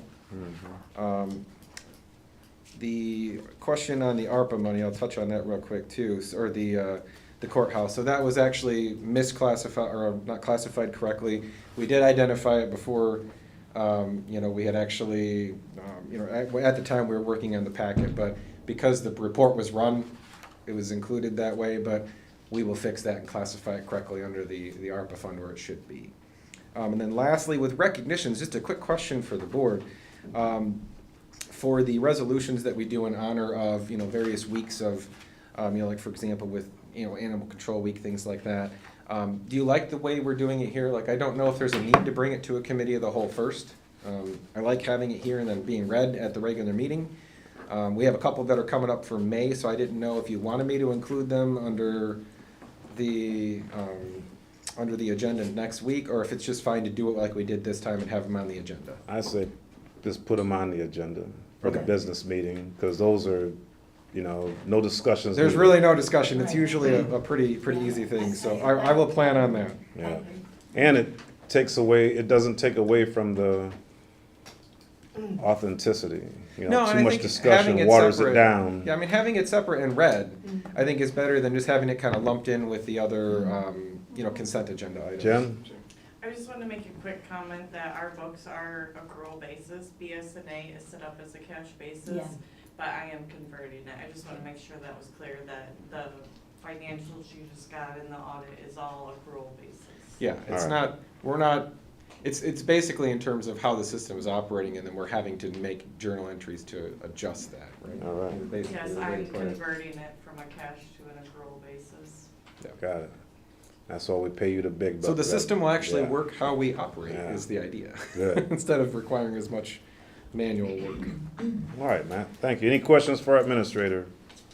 The question on the ARPA money, I'll touch on that real quick too, or the courthouse. So that was actually misclassified, or not classified correctly. We did identify it before, we had actually, at the time we were working on the packet, but because the report was run, it was included that way, but we will fix that and classify it correctly under the ARPA fund where it should be. And then lastly, with recognitions, just a quick question for the board. For the resolutions that we do in honor of, various weeks of, like for example with, Animal Control Week, things like that. Do you like the way we're doing it here? Like, I don't know if there's a need to bring it to a committee of the whole first. I like having it here and then being read at the regular meeting. We have a couple that are coming up for May, so I didn't know if you wanted me to include them under the under the agenda next week, or if it's just fine to do it like we did this time and have them on the agenda. I say, just put them on the agenda for the Okay. business meeting, because those are, no discussions. There's needed. really no discussion. It's usually a pretty easy thing, so I will plan on that. Yeah. And it doesn't take away from the authenticity. No, Too and I much think discussion having it waters separate- it down. Yeah, I mean, having it separate and read, I think is better than just having it kind of lumped in with the other, consent agenda items. Jen? I just want to make a quick comment that our books are accrual basis. BSNA is set up as a cash basis, Yeah. but I am converting it. I just want to make sure that was clear, that the financials you just got in the audit is all accrual basis. Yeah, it's All right. it's basically in terms of how the system is operating, and then we're having to make journal entries to adjust that, right? All right. Basically Yes, the way I'm to put it. converting it from a cash to an accrual basis. Got it. That's why we pay you the big bucks. So the system will actually Yeah. work how we operate, Yeah. is the idea. Good. Instead of requiring as much manual work. All right, Matt, thank you. Any questions for our administrator?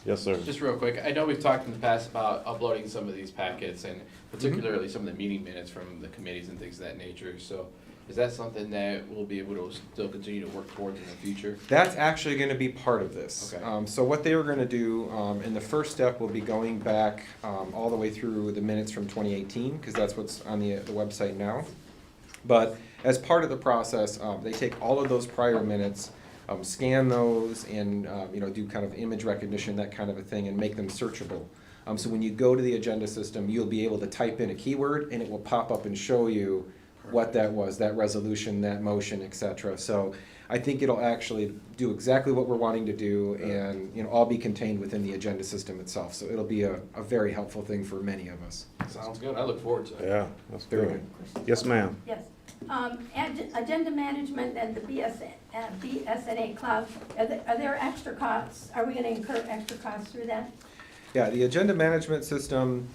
Yes, sir. Just real quick, I know we've talked in the past about uploading some of these packets and particularly some of the meeting minutes from the committees and things of that nature. So is that something that we'll be able to still continue to work towards in the future? That's actually gonna be part of this. Okay. So what they were gonna do, in the first step, will be going back, all the way through the minutes from 2018, because that's what's on the website now. But as part of the process, they take all of those prior minutes, scan those, and, do kind of image recognition, that kind of a thing, and make them searchable. So when you go to the agenda system, you'll be able to type in a keyword, and it will pop up and show you what that was, that resolution, that motion, et cetera. So I think it'll actually do exactly what we're wanting to do, and, all be contained within the agenda system itself. So it'll be a very helpful thing for many of us. Sounds good. I look forward to it. Yeah, that's Very good. Yes, ma'am. Yes. Agenda management and the BSNA cloud, are there extra costs? Are we gonna incur extra costs through that? Yeah, the agenda management system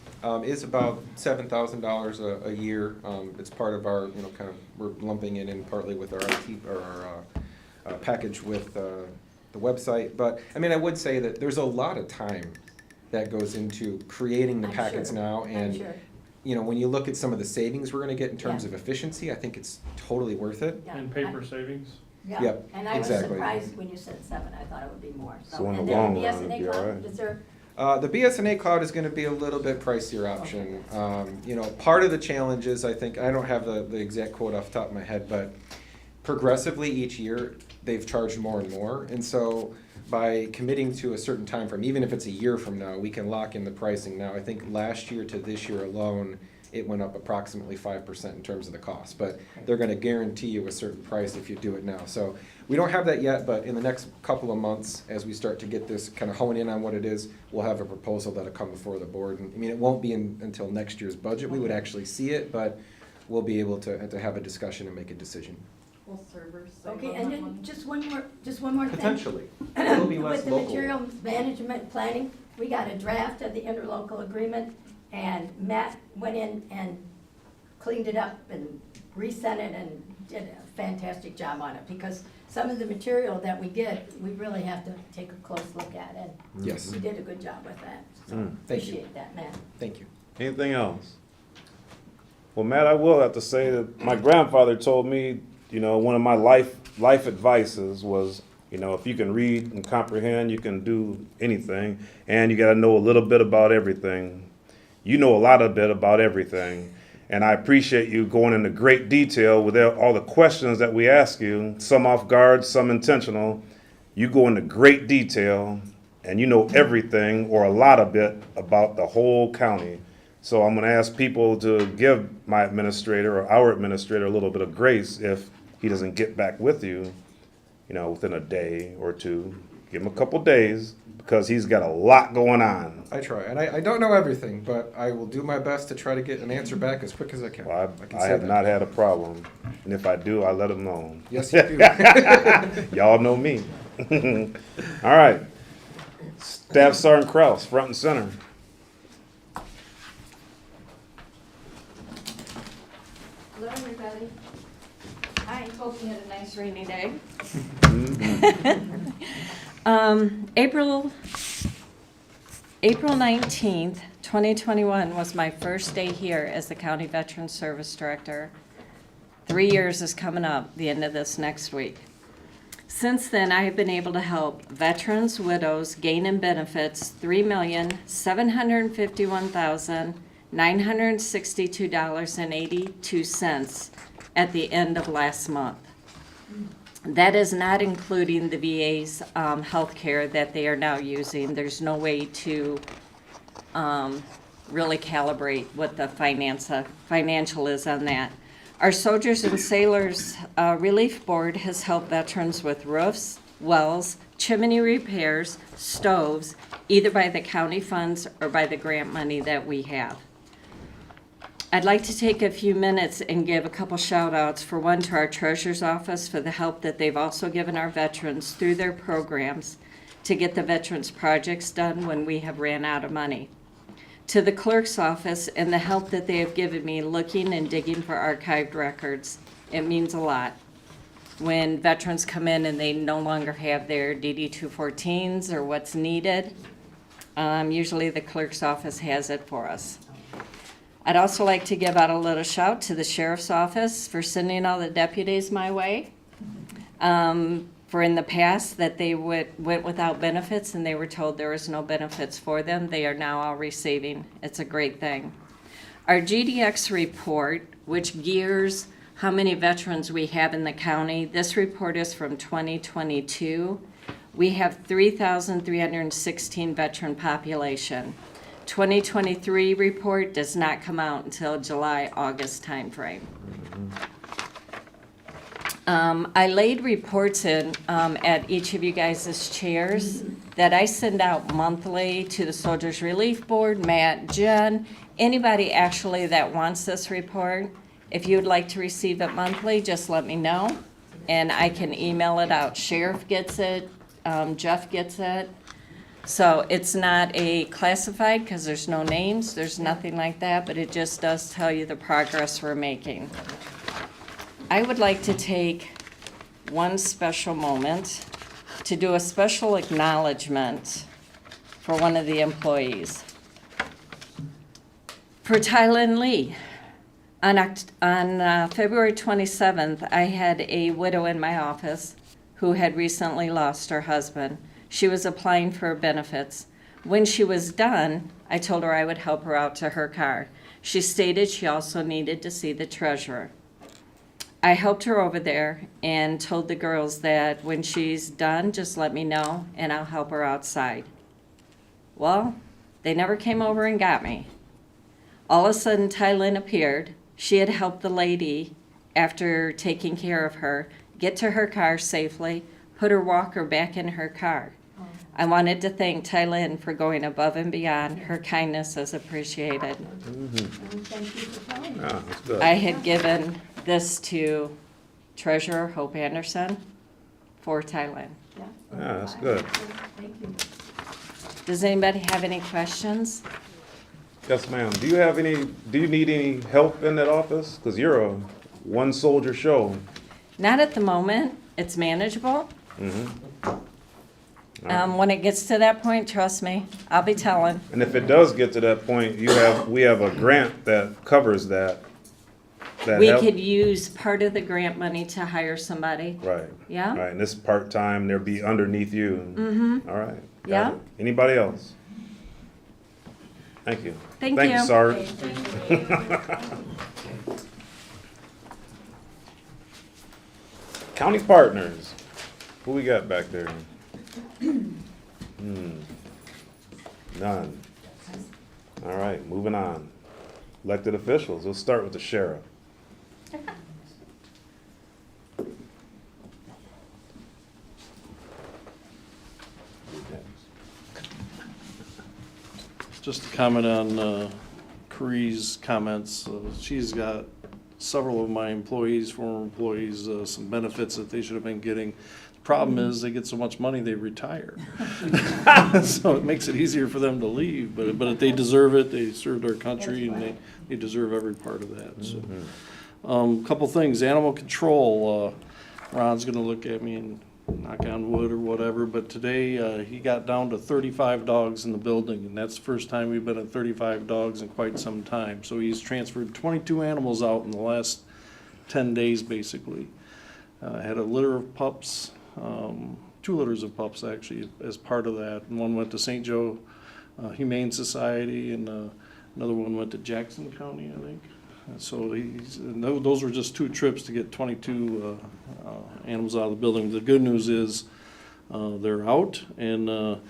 is about $7,000 a year. It's part of our, kind of, we're lumping it in partly with our IT, or our package with the website. But, I mean, I would say that there's a lot of time that goes into creating the I'm packets sure. now. I'm And, sure. when you look at some of the savings we're gonna get in terms Yeah. of efficiency, I think it's totally worth it. Yeah. And paper savings? Yeah, Yep, and I was exactly. surprised when you said 7, I thought it would be more. So in the and then long the run, BSNA it'd be all cloud, right. is there, The BSNA cloud is gonna be a little bit pricier option. Part of the challenge is, I think, I don't have the exact quote off the top of my head, but progressively each year, they've charged more and more. And so by committing to a certain time frame, even if it's a year from now, we can lock in the pricing now. I think last year to this year alone, it went up approximately 5% in terms of the cost. But they're gonna guarantee you a certain price if you do it now. So we don't have that yet, but in the next couple of months, as we start to get this kind of hone in on what it is, we'll have a proposal that'll come before the board. And, I mean, it won't be until next year's budget we would actually see it, but we'll be able to have a discussion and make a decision. Will servers save okay, on and that then one? just one more thing. Potentially. It'll be less With the local. material management planning, we got a draft of the interlocal agreement, and Matt went in and cleaned it up and resent it and did a fantastic job on it, because some of the material that we get, we really have to take a close look at, and Yes, you did a good job with that. So Thank you. appreciate that, Matt. Thank you. Anything else? Well, Matt, I will have to say that my grandfather told me, one of my life advices was, if you can read and comprehend, you can do anything, and you got to know a little bit about everything. You know a lot of bit about everything, and I appreciate you going into great detail with all the questions that we ask you, some off guard, some intentional. You go into great detail, and you know everything or a lot of it about the whole county. So I'm going to ask people to give my administrator or our administrator a little bit of grace if he doesn't get back with you, within a day or two. Give him a couple days because he's got a lot going on. I try, and I don't know everything, but I will do my best to try to get an answer back as quick as I can. Well, I can I say have that. not had a problem, and if I do, I let him know. Yes, you do. Y'all know me. All right. Staff Sergeant Kraus, front and center. Hello, everybody. Hi. Hope you had a nice rainy day. Mm-hmm. April 19th, 2021 was my first day here as the County Veteran Service Director. 3 years is coming up, the end of this next week. Since then, I have been able to help veterans, widows gain in benefits $3,751,962.82 at the end of last month. That is not including the VA's health care that they are now using. There's no way to really calibrate what the financial is on that. Our Soldiers and Sailors Relief Board has helped veterans with roofs, wells, chimney repairs, stoves, either by the county funds or by the grant money that we have. I'd like to take a few minutes and give a couple shout outs. For one, to our Treasurer's Office for the help that they've also given our veterans through their programs to get the veterans projects done when we have ran out of money. To the Clerk's Office and the help that they have given me looking and digging for archived records. It means a lot. When veterans come in and they no longer have their DD-214s or what's needed, usually the Clerk's Office has it for us. I'd also like to give out a little shout to the Sheriff's Office for sending all the deputies my way. For in the past that they went without benefits and they were told there was no benefits for them, they are now all receiving. It's a great thing. Our GDX report, which gears how many veterans we have in the county, this report is from 2022. We have 3,316 veteran population. 2023 report does not come out until July, August timeframe. I laid reports in at each of you guys' chairs that I send out monthly to the Soldiers Relief Board, Matt, Jen, anybody actually that wants this report. If you would like to receive it monthly, just let me know and I can email it out. Sheriff gets it, Jeff gets it. So it's not a classified because there's no names, there's nothing like that, but it just does tell you the progress we're making. I would like to take one special moment to do a special acknowledgement for one of the employees. For Tylin Lee. On February 27th, I had a widow in my office who had recently lost her husband. She was applying for benefits. When she was done, I told her I would help her out to her car. She stated she also needed to see the treasurer. I helped her over there and told the girls that when she's done, just let me know and I'll help her outside. Well, they never came over and got me. All of a sudden, Tylin appeared. She had helped the lady, after taking care of her, get to her car safely, put her walker back in her car. I wanted to thank Tylin for going above and beyond. Her kindness is appreciated. Thank you for telling me. Yeah, that's good. I had given this to Treasurer Hope Anderson for Tylin. Yeah. Yeah, that's good. Thank you. Does anybody have any questions? Yes, ma'am. Do you need any help in that office? Because you're a one soldier show. Not at the moment. It's manageable. When it gets to that point, trust me, I'll be telling. And if it does get to that point, we have a grant that covers that. We could use part of the grant money to hire somebody. Right. Yeah? Right, and this is part-time, they'll be underneath you. All right. Got Yeah. it. Anybody else? Thank you. Thank Thank you. you, Sarge. County partners. Who we got back there? None. All right, moving on. Elected officials. We'll start with the sheriff. Just to comment on Carrie's comments, she's got several of my employees, former employees, some benefits that they should have been getting. The problem is they get so much money, they retire. So it makes it easier for them to leave, but they deserve it. They served our country and they deserve every part of that. So, couple things, animal control, Ron's gonna look at me and knock on wood or whatever, but today he got down to 35 dogs in the building, and that's the first time we've been at 35 dogs in quite some time. So he's transferred 22 animals out in the last 10 days, basically. Had a litter of pups, 2 litters of pups actually, as part of that. And one went to St. Joe Humane Society, and another one went to Jackson County, I think. So those were just 2 trips to get 22 animals out of the building. The good news is they're out, and the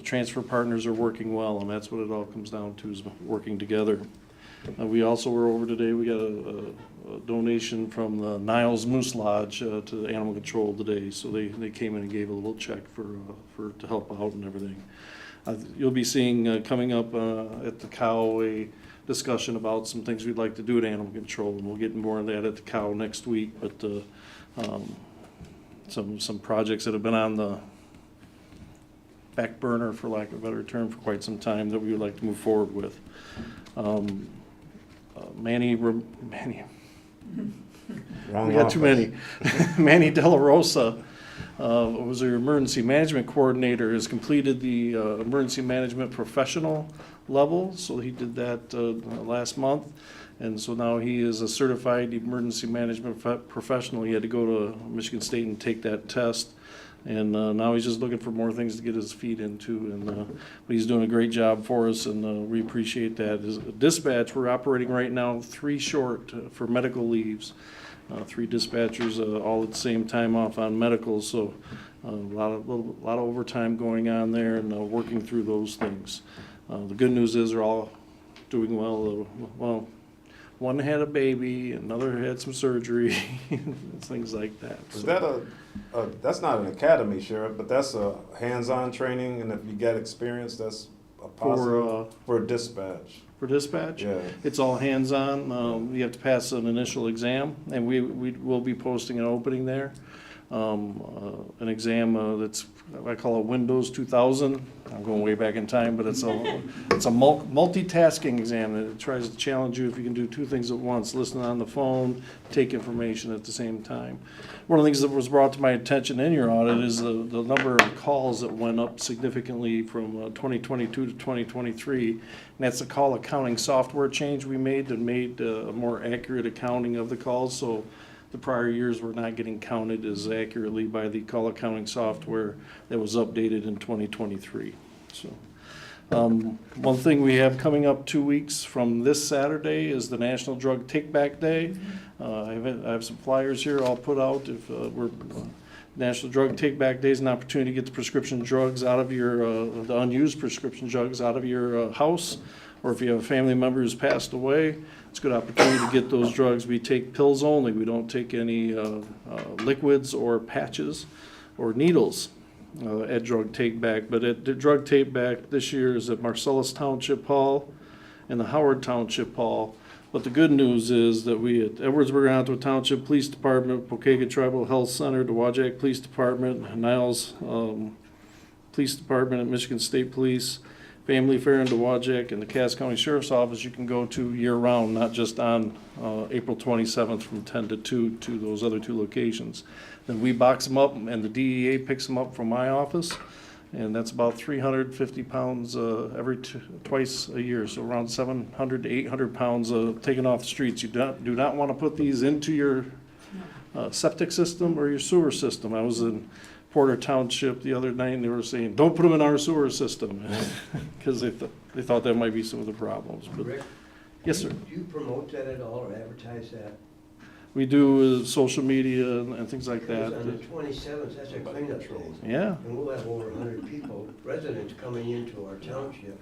transfer partners are working well, and that's what it all comes down to, is working together. We also were over today, we got a donation from the Niles Moose Lodge to the animal control today, so they came in and gave a little check to help out and everything. You'll be seeing coming up at the cow a discussion about some things we'd like to do at animal control, and we'll get more on that at the cow next week, but some projects that have been on the back burner, for lack of a better term, for quite some time that we would like to move forward with. Manny, we got too many. Manny De La Rosa was our emergency management coordinator, has completed the emergency management professional level, so he did that last month, and so now he is a certified emergency management professional. He had to go to Michigan State and take that test, and now he's just looking for more things to get his feet into, and but he's doing a great job for us, and we appreciate that. His dispatch, we're operating right now 3 short for medical leaves. 3 dispatchers all at the same time off on medical, so a lot of overtime going on there, and working through those things. The good news is they're all doing well. Well, one had a baby, another had some surgery, things like that. Is that that's not an academy, Sheriff, but that's a hands-on training, and if you get experience, that's a positive for dispatch. For dispatch? Yeah. It's all hands-on. You have to pass an initial exam, and we will be posting an opening there. An exam that's, I call it Windows 2000. I'm going way back in time, but it's a multitasking exam that tries to challenge you if you can do 2 things at once: listen on the phone, take information at the same time. One of the things that was brought to my attention in your audit is the number of calls that went up significantly from 2022 to 2023, and that's the call accounting software change we made that made a more accurate accounting of the calls. So the prior years were not getting counted as accurately by the call accounting software that was updated in 2023. So, one thing we have coming up 2 weeks from this Saturday is the National Drug Take Back Day. I have some flyers here I'll put out. If National Drug Take Back Day is an opportunity to get the prescription drugs out of your, the unused prescription drugs out of your house, or if you have a family member who's passed away, it's a good opportunity to get those drugs. We take pills only. We don't take any liquids or patches or needles at Drug Take Back. But at the Drug Take Back this year is at Marcellus Township Hall and the Howard Township Hall. But the good news is that we at Edwardsburg Township Police Department, Pocahontas Tribal Health Center, Dowagiac Police Department, Niles Police Department at Michigan State Police, Family Fair in Dowagiac, and the Cass County Sheriff's Office you can go to year-round, not just on April 27th from 10 to 2 to those other 2 locations. Then we box them up, and the DEA picks them up from my office, and that's about 350 pounds twice a year, so around 700 to 800 pounds taken off the streets. You do not want to put these into your septic system or your sewer system. I was in Porter Township the other night, and they were saying, don't put them in our sewer system, because they thought that might be some of the problems. But Rick? Yes, sir. Do you promote that at all or advertise that? We do social media and things like that. Because on the 27th, that's a cleanup day. Yeah. And we'll have over 100 people, residents coming into our township.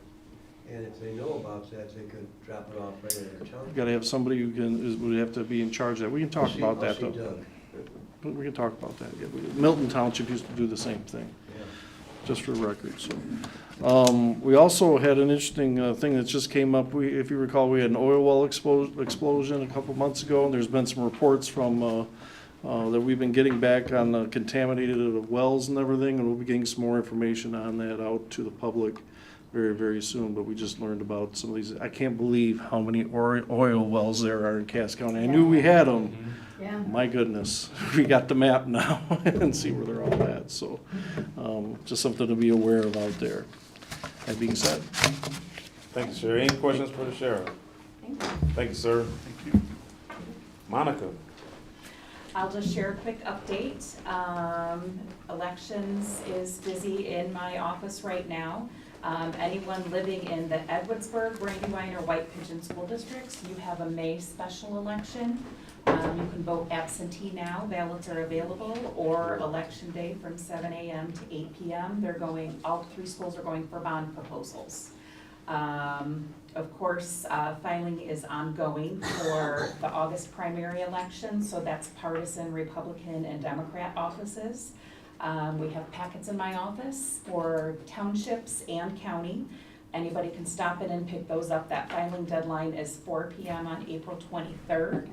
And if they know about that, they could drop it off right at our township. Got to have somebody who would have to be in charge of that. We can talk about that, though. Doug. We can talk about that. Yeah. Milton Township used to do the same thing, Yeah. just for record. So, we also had an interesting thing that just came up. If you recall, we had an oil well explosion a couple months ago, and there's been some reports from that we've been getting back on contaminated wells and everything, and we'll be getting some more information on that out to the public very, very soon. But we just learned about some of these. I can't believe how many oil wells there are in Cass County. I knew we had them. Yeah. my goodness, we got the map now and see where they're all at. So just something to be aware of out there. That being said. Thank you, sir. Any questions for the sheriff? Thank you, sir. Thank you. Monica? I'll just share a quick update. Elections is busy in my office right now. Anyone living in the Edwardsburg, Brandywine, or White Pigeon school districts, you have a May special election. You can vote absentee now, ballots are available, or election day from 7 a.m. to 8 p.m. All 3 schools are going for bond proposals. Of course, filing is ongoing for the August primary election, so that's partisan Republican and Democrat offices. We have packets in my office for townships and county. Anybody can stop in and pick those up. That filing deadline is 4 p.m. on April 23rd.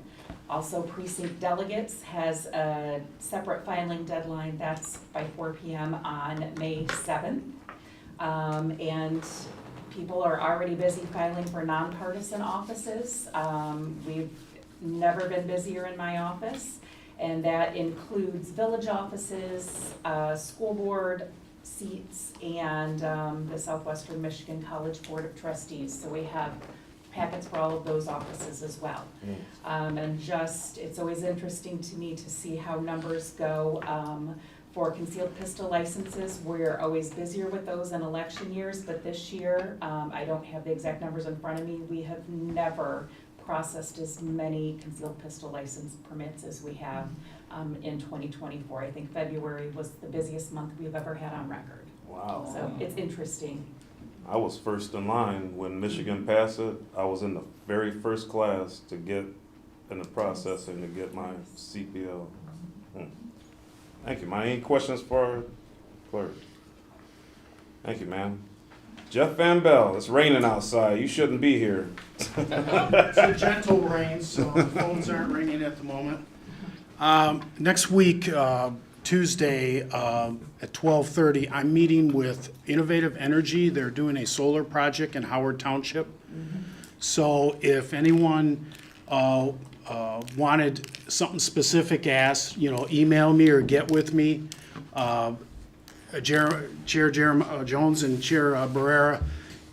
Also, precinct delegates has a separate filing deadline. That's by 4 p.m. on May 7th. And people are already busy filing for nonpartisan offices. We've never been busier in my office, and that includes village offices, school board seats, and the Southwestern Michigan College Board of Trustees. So we have packets for all of those offices as well. And it's always interesting to me to see how numbers go. For concealed pistol licenses, we're always busier with those in election years, but this year, I don't have the exact numbers in front of me, we have never processed as many concealed pistol license permits as we have in 2024. I think February was the busiest month we've ever had on record. Wow. So it's interesting. I was first in line when Michigan passed it. I was in the very first class to get in the processing to get my CPL. Thank you, man. Any questions for our clerk? Thank you, ma'am. Jeff Van Bell, it's raining outside. You shouldn't be here. It's a gentle rain, so the phones aren't ringing at the moment. Next week, Tuesday at 12:30, I'm meeting with Innovative Energy. They're doing a solar project in Howard Township. So if anyone wanted something specific asked, email me or get with me. Chair Jones and Chair Barrera,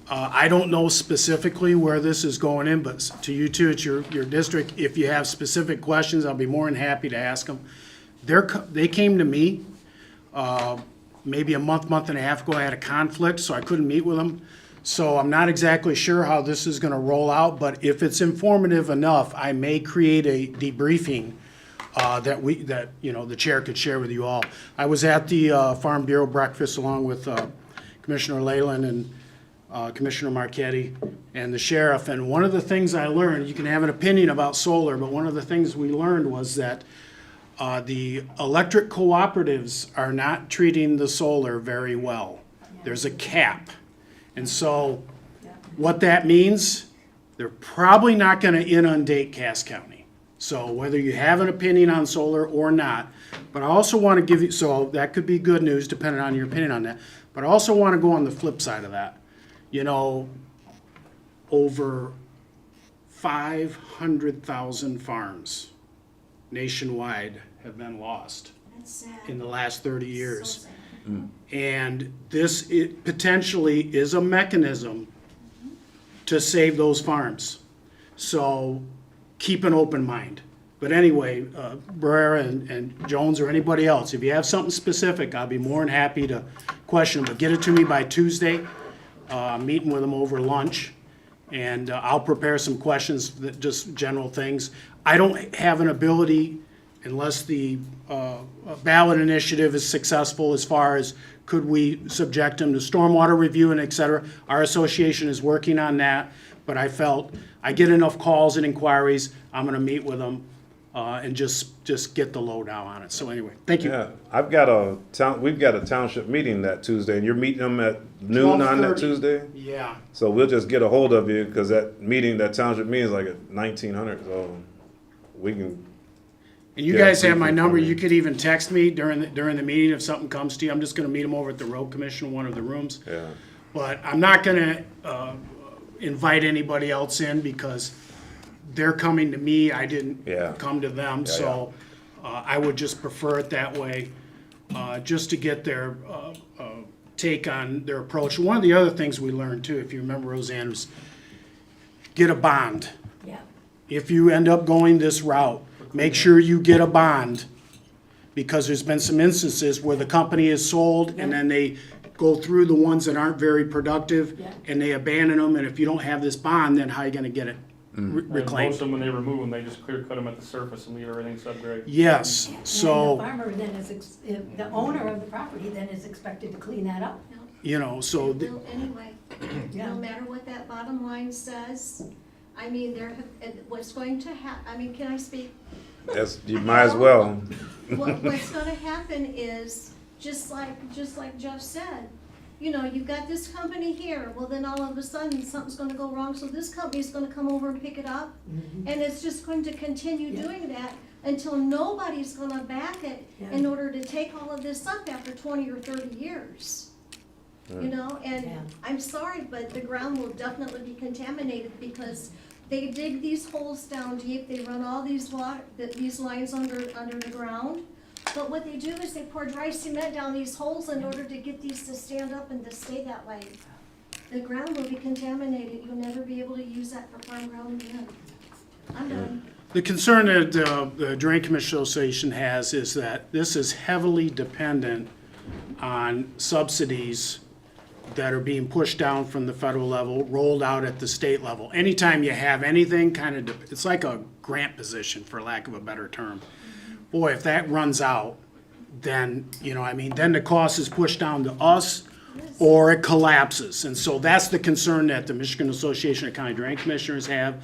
I don't know specifically where this is going in, but to you two, it's your district. If you have specific questions, I'll be more than happy to ask them. They came to me maybe a month and a half ago. I had a conflict, so I couldn't meet with them. So I'm not exactly sure how this is going to roll out, but if it's informative enough, I may create a debriefing that the chair could share with you all. I was at the Farm Bureau breakfast along with Commissioner Leyland and Commissioner Marchetti and the sheriff, and one of the things I learned, you can have an opinion about solar, but one of the things we learned was that the electric cooperatives are not treating the solar very well. There's a cap. And so what that means, they're probably not going to inundate Cass County. So whether you have an opinion on solar or not, but I also want to give you, so that could be good news depending on your opinion on that, but I also want to go on the flip side of that. Over 500,000 farms nationwide have been lost in the last 30 years. And this potentially is a mechanism to save those farms. So keep an open mind. But anyway, Barrera and Jones or anybody else, if you have something specific, I'll be more than happy to question them. But get it to me by Tuesday. I'm meeting with them over lunch. And I'll prepare some questions, just general things. I don't have an ability, unless the ballot initiative is successful as far as could we subject them to stormwater review and et cetera. Our association is working on that, but I felt I get enough calls and inquiries, I'm gonna meet with them and just get the lowdown on it. So anyway, thank you. Yeah, we've got a township meeting that Tuesday, and you're meeting them at noon on that 12:30. Tuesday? Yeah. So we'll just get a hold of you, because that township meeting is like at 1900, so we can. And you guys have my number. You could even text me during the meeting if something comes to you. I'm just gonna meet them over at the road commission, one of the rooms. Yeah. But I'm not gonna invite anybody else in because they're coming to me, I didn't Yeah. come to them, Yeah, so I would just prefer it that way, just to get their take on their approach. One of the other things we learned too, if you remember, Roseanne, was get a bond. Yeah. If you end up going this route, make sure you get a bond, because there's been some instances where the company is sold and then they go through the ones that aren't very productive Yeah. and they abandon them, and if you don't have this bond, then how are you gonna get it And most reclaimed? of them, when they remove them, they just clear cut them at the surface and leave everything subgrade. Yes, And the so, farmer then is, the owner of the property then is expected to clean that up. you know, so, Bill, anyway, Yeah. no matter what that bottom line says, I mean, what's going to I mean, can I speak? Yes, you might as well. What's gonna happen is, just like Jeff said, you know, you've got this company here, well, then all of a sudden, something's gonna go wrong, so this company's gonna come over and pick it up, and it's just going to continue Yeah. doing that until nobody's gonna back it in Yeah. order to take all of this up after 20 or 30 years. You know, and Yeah. I'm sorry, but the ground will definitely be contaminated because they dig these holes down deep, they run all these these lines under the ground. But what they do is they pour dry cement down these holes in order to get these to stand up and to stay that way. The ground will be contaminated, you'll never be able to use that for farm ground again. I'm done. the concern that the Drain Commission Association has is that this is heavily dependent on subsidies that are being pushed down from the federal level, rolled out at the state level. Anytime you have anything it's like a grant position, for lack of a better term. Boy, if that runs out, then, you know, I mean, then the cost is pushed down to us, or it collapses. And so that's the concern that the Michigan Association of County Drain Commissioners have,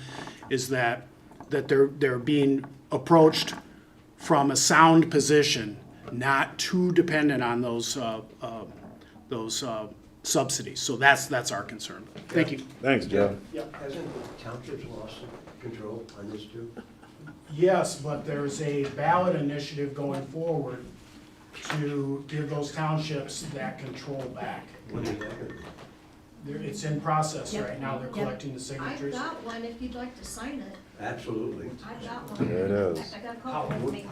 is that they're being approached from a sound position, not too dependent on those subsidies. So that's our concern. Thank you. Thanks, Jeff. Hasn't the townships lost control on this too? Yes, but there's a ballot initiative going forward to give those townships that control back. What is that? It's in process Yep. right now. They're Yep. collecting the I've signatures. got one if you'd like to sign it. Absolutely. I've got one. There it is. I got a copy with me.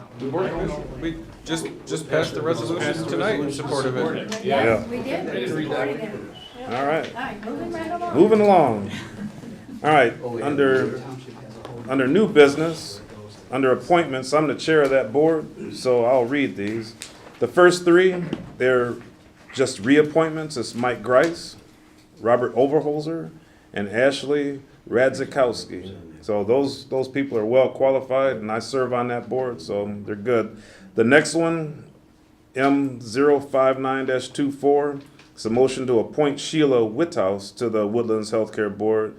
We just passed the resolution tonight in support of it. Yeah. We did, we supported it. All right. All right, moving right along. Moving along. All right, under new business, under appointments, I'm the chair of that board, so I'll read these. The first three, they're just reappointments. It's Mike Grice, Robert Overholzer, and Ashley Radzikowski. So those people are well qualified, and I serve on that board, so they're good. The next one, M059-24, it's a motion to appoint Sheila Whithouse to the Woodlands Healthcare Board,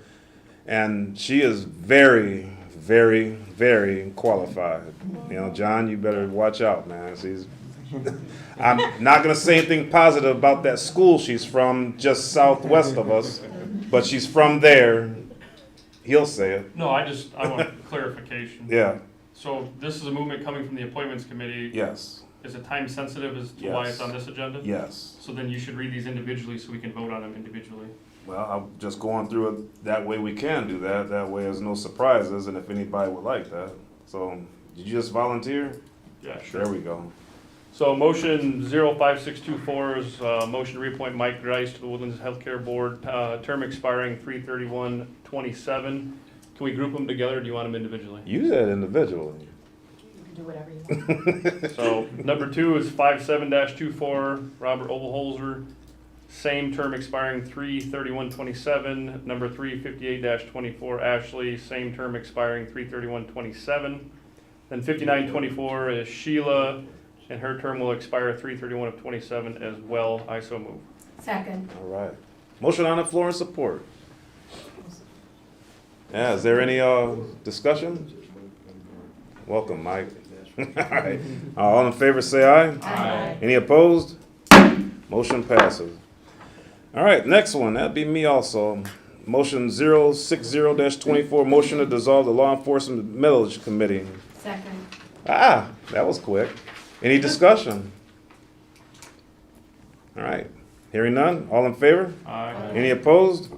and she is very, very, very qualified. You know, John, you better watch out, man. I'm not gonna say anything positive about that school she's from, just southwest of us, but she's from there. He'll say it. No, I want clarification. Yeah. So this is a movement coming from the appointments committee. Yes. Is it time sensitive as to why it's Yes. on this agenda? Yes. So then you should read these individually so we can vote on them individually. Well, I'm just going through it, that way we can do that, that way there's no surprises, and if anybody would like that. So, did you just volunteer? Yeah, sure. There we go. So motion 05624 is motion to reappoint Mike Grice to the Woodlands Healthcare Board, term expiring 3/31/27. Can we group them together, or do you want them individually? You said individually. You can do whatever you want. So number 2 is 57-24, Robert Overholzer, same term expiring 3/31/27. Number 3, 58-24, Ashley, same term expiring 3/31/27. Then 59-24 is Sheila, and her term will expire 3/31/27 as well. I so move. Second. All right. Motion on the floor and support. Yeah, is there any discussion? Welcome, Mike. All right. All in favor say aye. Aye. Any opposed? Motion passes. All right, next one, that'd be me also. Motion 060-24, motion to dissolve the Law Enforcement Millage Committee. Second. Ah, that was quick. Any discussion? All right, hearing none, all in favor? Aye. Any opposed?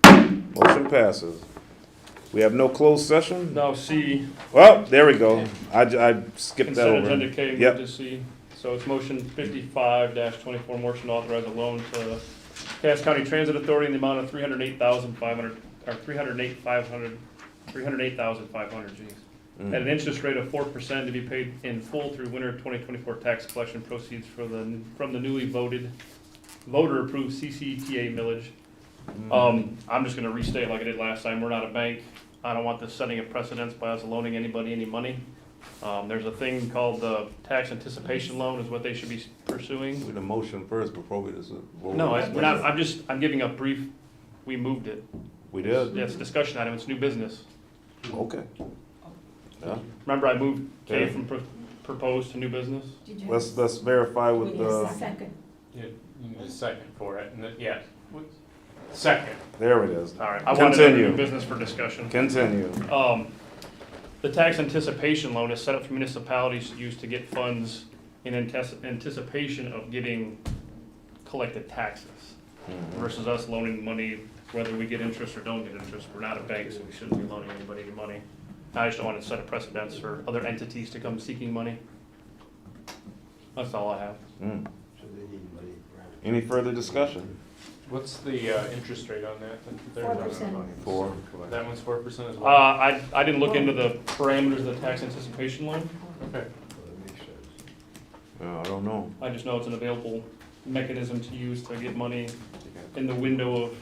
Motion passes. We have no closed session? Now C, Well, there we go. I skipped that consent over. agenda K, move Yep. to C. So it's motion 55-24, motion to authorize a loan to Cass County Transit Authority in the amount of $308,500, or $308,500, geez. At an interest rate of 4% to be paid in full through winter 2024 tax collection proceeds from the newly voter-approved CCTA millage. I'm just gonna restate like I did last time, we're not a bank. I don't want this setting a precedence by us loaning anybody any money. There's a thing called the tax anticipation loan is what they should be pursuing. We need a motion first before we just. No, we're not, I'm giving a brief, we moved it. We did? Yeah, it's a discussion item, it's new business. Okay. Yeah. Remember I moved K Yeah. from proposed to new business? Did you- Let's verify with Yes, the, second. Yeah, you need a second for it, and then, yeah. Second. there it is. All right, I wanted to do Continue. new business for discussion. Continue. The tax anticipation loan is set up for municipalities to use to get funds in anticipation of getting collected taxes versus us loaning money, whether we get interest or don't get interest. We're not a bank, so we shouldn't be loaning anybody any money. I just don't want to set a precedence for other entities to come seeking money. That's all I have. Mm. So they need money. Any further discussion? What's the interest rate on that? 4%. 4. That one's 4% as well? I didn't look into the parameters of the tax anticipation loan. Okay. Well, that makes sense. I don't know. I just know it's an available mechanism to use to get money in the window of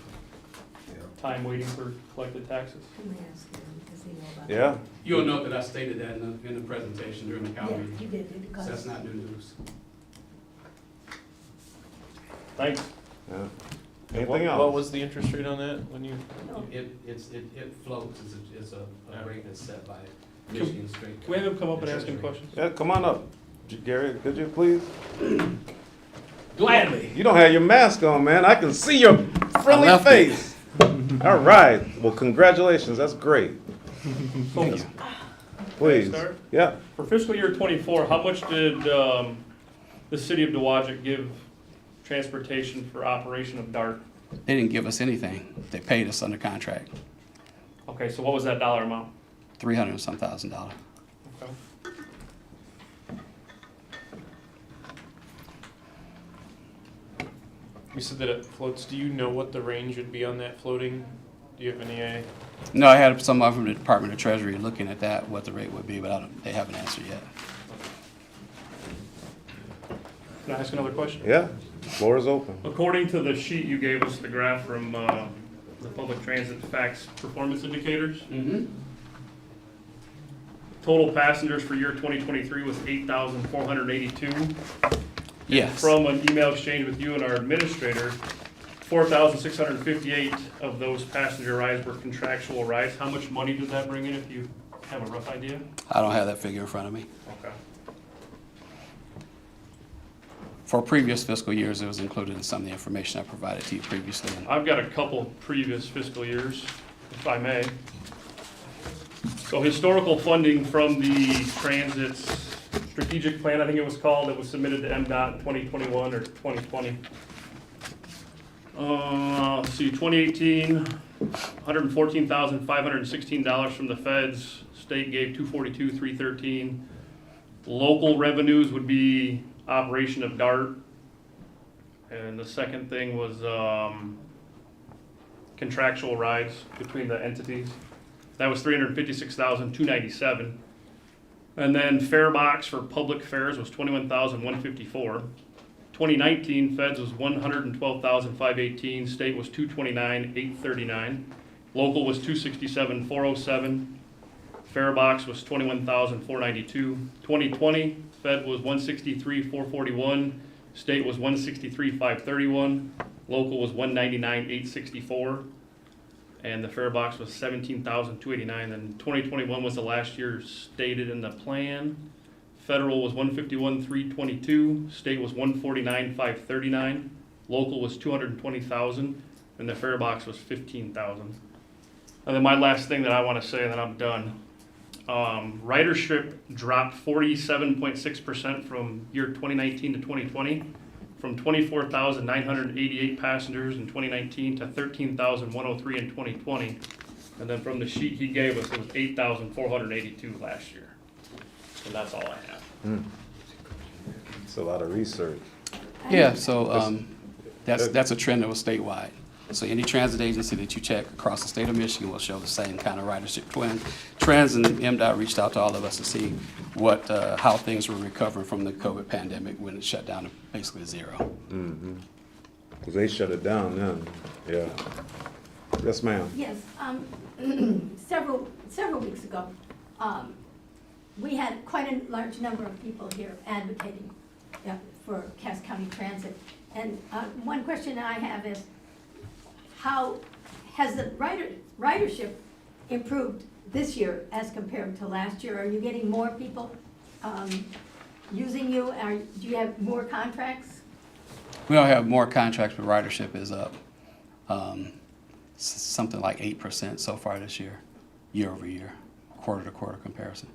time waiting for collected taxes. Can we ask him, does he know about that? Yeah. You'll note that I stated that in the presentation during the Yeah, council meeting. you did, because. So that's not new news. Thanks. Yeah. What Anything else? was the interest rate on that when you? It floats, it's a rate that's set by Michigan State. Can we have him come up and ask him questions? Yeah, come on up. Gary, could you please? Gladly. You don't have your mask on, man. I can see your friendly left it. face. All right. Well, congratulations. That's great. Thank you. Please. Can I start? Yeah. For fiscal year '24, how much did the city of Dowagiac give transportation for operation of DART? They didn't give us anything. They paid us under contract, Okay, so what was that dollar amount? $300 and some thousand. Okay. You said that it floats. Do you know what the range would be on that floating? Do you have any? No, I had someone from the Department of Treasury looking at that, what the rate would be, but they haven't answered yet. Can I ask another question? Yeah. Floor is open. According to the sheet you gave us, the graph from the public transit facts performance indicators, total passengers for year 2023 was 8,482. Yes. From an email exchange with you and our administrator, 4,658 of those passenger rides were contractual rides. How much money does that bring in, if you have a rough idea? I don't have that figure in front of me. Okay. For previous fiscal years, it was included in some of the information I provided to you previously. I've got a couple previous fiscal years, if I may. So historical funding from the transit strategic plan, I think it was called, that was submitted to MDOT in 2021 or 2020. Let's see, 2018, $114,516 from the feds. State gave $242,313. Local revenues would be operation of DART. And the second thing was contractual rides between the entities. That was $356,297. And then fare box for public fares was $21,154. 2019 feds was $112,518. State was $229,839. Local was $267,407. Fare box was $21,492. 2020 fed was $163,441. State was $163,531. Local was $199,864. And the fare box was $17,289. And 2021 was the last year stated in the plan. Federal was $151,322. State was $149,539. Local was $220,000. And the fare box was $15,000. And then my last thing that I want to say, and then I'm done. Ridership dropped 47.6% from year 2019 to 2020. From 24,988 passengers in 2019 to 13,103 in 2020. And then from the sheet he gave us, it was 8,482 last year. And that's all I have. It's a lot of research. Yeah, so that's a trend that was statewide. So any transit agency that you check across the state of Michigan will show the same kind of ridership trends, and MDOT reached out to all of us to see how things were recovering from the COVID pandemic when it shut down to basically zero. Because they shut it down then, yeah. Yes, ma'am. Yes, several weeks ago, we had quite a large number of people here advocating for Cass County Transit. And one question I have is, how has the ridership improved this year as compared to last year? Are you getting more people using you? Do you have more contracts? We don't have more contracts, but ridership is up something like 8% so far this year, year over year, quarter to quarter comparison.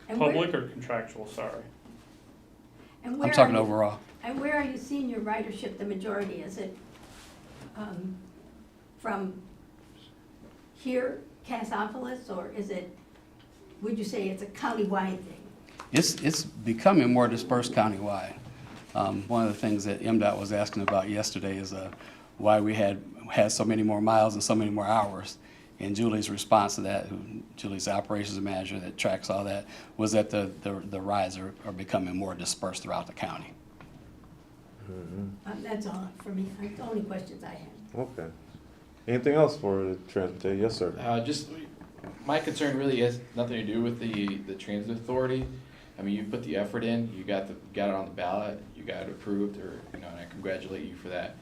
And Public or contractual, sorry. And where I'm talking are you- overall. And where are you seeing your ridership, the majority? Is it from here, Cassopolis, or is it, would you say it's a countywide thing? It's becoming more dispersed countywide. One of the things that MDOT was asking about yesterday is why we had so many more miles and so many more hours. And Julie's response to that, Julie's the operations manager that tracks all that, was that the rides are becoming more dispersed throughout the county. That's all for me. That's the only questions I had. Okay. Anything else for the transportation? Yes, sir. Just, my concern really has nothing to do with the transit authority. I mean, you put the effort in, you got it on the ballot, you got it approved, and I congratulate you for that.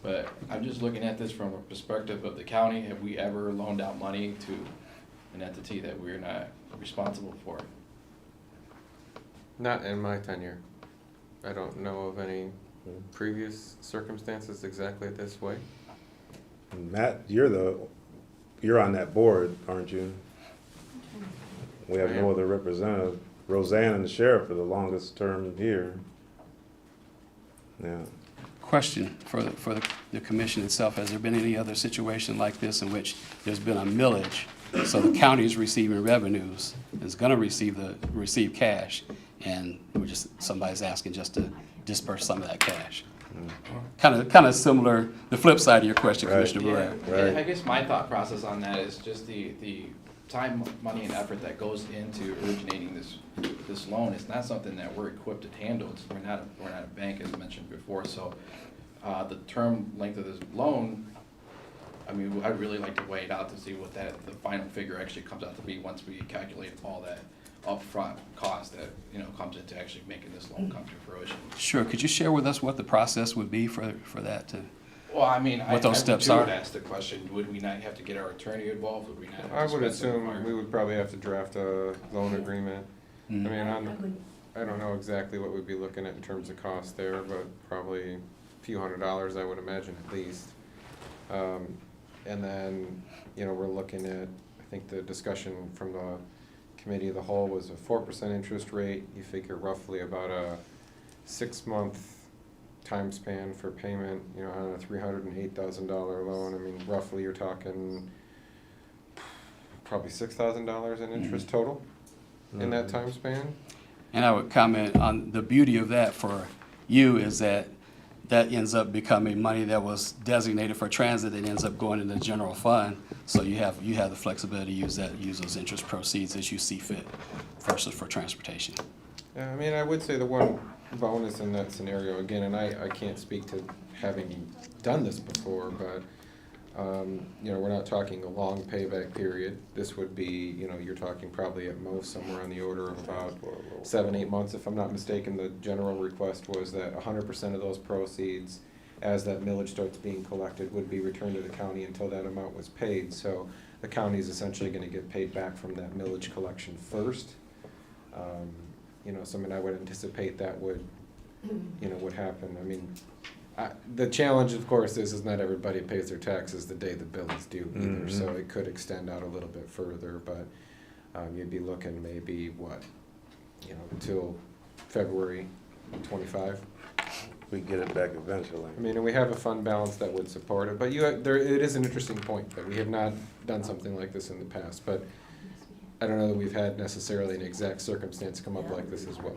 But I'm just looking at this from a perspective of the county. Have we ever loaned out money to an entity that we're not responsible for? Not in my tenure. I don't know of any previous circumstances exactly this way. Matt, you're on that board, aren't you? We have no other representative. Roseanne and the sheriff are the longest term here. Yeah. Question for the commission itself: has there been any other situation like this in which there's been a millage, so the county is receiving revenues, is going to receive cash, and somebody's asking just to disperse some of that cash? Kind of similar. The flip side of your question, Right. Commissioner Barrera. Right. I guess my thought process on that is just the time, money, and effort that goes into originating this loan. It's not something that we're equipped to handle. We're not a bank, as mentioned before. So the term length of this loan, I mean, I'd really like to weigh it out to see what the final figure actually comes out to be once we calculate all that upfront cost that comes into actually making this loan come to fruition. Sure. Could you share with us what the process would be for that to? Well, I mean, what those steps are? would ask the question: would we not have to get our attorney involved? Would we not? Have I to would spend some assume time? we would probably have to draft a loan agreement. I mean, I would- I don't know exactly what we'd be looking at in terms of cost there, but probably a few $100s, I would imagine at least. And then, we're looking at, I think the discussion from the committee of the whole was a 4% interest rate. You figure roughly about a 6-month time span for payment, on a $308,000 loan. I mean, roughly you're talking probably $6,000 in interest total in that time span. And I would comment on the beauty of that for you is that ends up becoming money that was designated for transit that ends up going into the general fund. So you have the flexibility to use those interest proceeds as you see fit versus for transportation. Yeah, I mean, I would say the one bonus in that scenario, again, and I can't speak to having done this before, but, we're not talking a long payback period. This would be, you're talking probably at most somewhere on the order of about 7-8 months. If I'm not mistaken, the general request was that 100% of those proceeds, as that millage starts being collected, would be returned to the county until that amount was paid. So the county is essentially going to get paid back from that millage collection first. So I would anticipate that would happen. I mean, the challenge, of course, is not everybody pays their taxes the day the bill is due either. So it could extend out a little bit further, but you'd be looking maybe until February 25. We get it back eventually. I mean, and we have a fund balance that would support it, but it is an interesting point that we have not done something like this in the past, but I don't know that we've had necessarily an exact circumstance come up like this as well.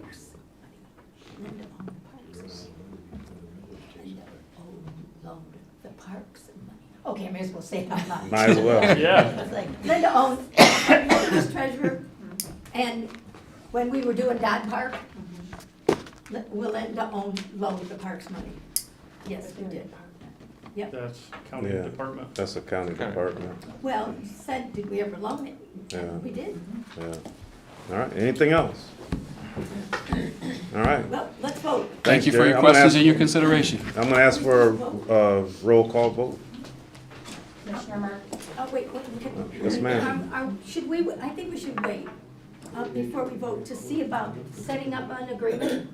The parks and money. Okay, I may as well say it out loud. Might as well. Yeah. It's like Linda owns, as treasurer, and when we were doing Dodd Park, Linda loaned the parks money. Yes, we did. Yep. That's county Yeah. department. That's a county department. Well, said, did we ever loan it? Yeah. We did. Yeah. All right, anything else? All right. Well, let's vote. Thank you for Jerry. your I'm gonna questions ask- and your consideration. I'm gonna ask for a roll call vote. Commissioner Mark? Oh, wait, can. Yes, ma'am. Should we, I think we should wait, before we vote to see about setting up an agreement.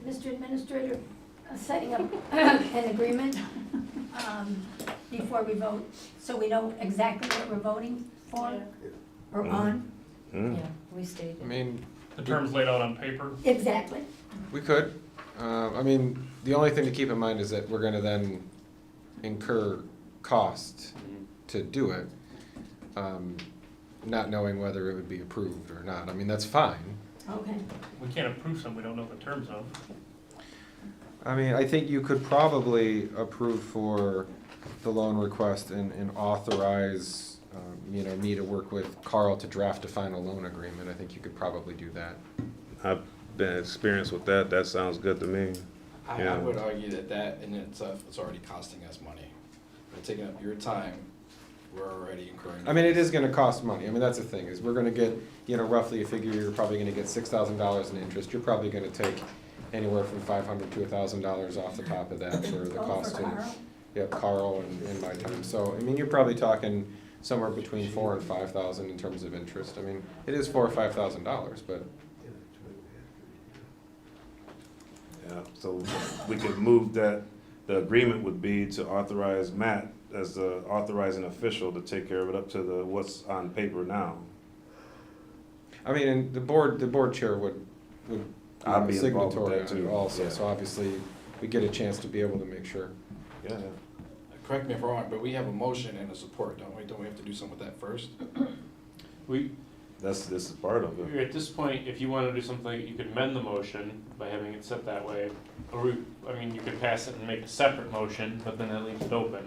Mr. Administrator, setting up an agreement, before we vote, so we know exactly what we're voting for or on. We stayed. I mean, The terms laid out on paper. Exactly. we could. I mean, the only thing to keep in mind is that we're gonna then incur cost to do it, not knowing whether it would be approved or not. I mean, that's fine. Okay. We can't approve something we don't know the terms of. I mean, I think you could probably approve for the loan request and authorize, me to work with Carl to draft a final loan agreement. I think you could probably do that. I've been experienced with that. That sounds good to me. I Yeah. would argue that in itself is already costing us money. By taking up your time, we're already incurring. I mean, it is gonna cost money. I mean, that's the thing, is we're gonna get, roughly a figure, you're probably gonna get $6,000 in interest. You're probably gonna take anywhere from $500 to $1,000 off the top of that for the cost For of. Carl? Yep, Carl and my time. So, I mean, you're probably talking somewhere between $4,000 and $5,000 in terms of interest. I mean, it is $4,000 or $5,000, but. Yeah, so we could move that, the agreement would be to authorize Matt as the authorizing official to take care of it up to what's on paper now. I mean, and the board chair would be I'd a be involved with signatory that on it too, also, yeah. so obviously we get a chance to be able to make sure. Yeah. Correct me if I'm wrong, but we have a motion and a support, don't we? Don't we have to do something with that first? This is part of it. At this point, if you want to do something, you could amend the motion by having it set that way. Or, you could pass it and make a separate motion, but then that leaves it open.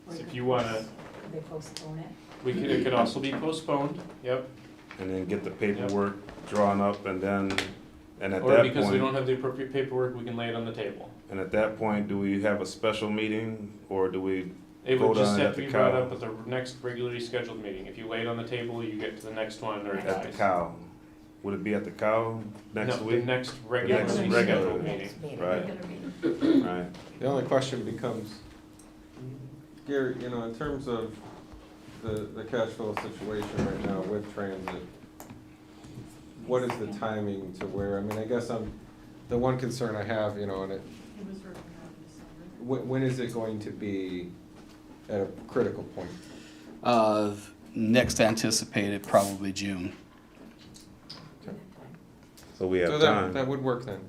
So if you want to, Could they postpone it? it could also be postponed, yep. And then get the paperwork drawn up and then, and at Or that because we don't point, have the appropriate paperwork, we can lay it on the table. and at that point, do we have a special meeting or do we It would vote just on it have at to the be brought cow? up at the next regularly scheduled meeting. If you lay it on the table, you get to the next one or it At the dies. cow? Would it be at the cow next No, week? the next regularly regular scheduled meeting. meeting. Right, Regular meeting. right. The only question becomes, Gary, in terms of the cash flow situation right now with transit, what is the timing to where, I guess the one concern I have, and it, when is it going to be at a critical point? Next anticipated, probably June. So we have So time. that would work then.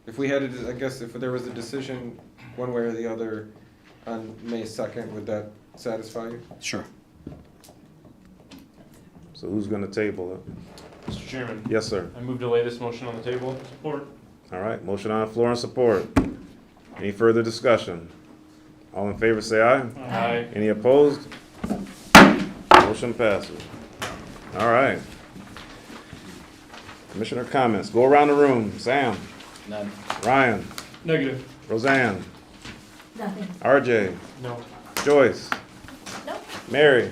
If we had, I guess if there was a decision one way or the other on May 2nd, would that satisfy you? Sure. So who's gonna table it? Mr. Chairman. Yes, sir. I move to lay this motion on the table. Support. All right, motion on the floor and support. Any further discussion? All in favor, say aye. Aye. Any opposed? Motion passes. All right. Commissioner comments. Go around the room. Sam, None. Ryan, Negative. Roseanne, Nothing. RJ, No. Joyce, Nope. Mary.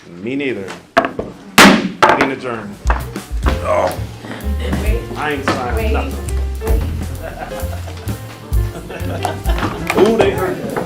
Me neither. Meeting adjourned. Oh, I ain't signing nothing. Ooh, they heard that.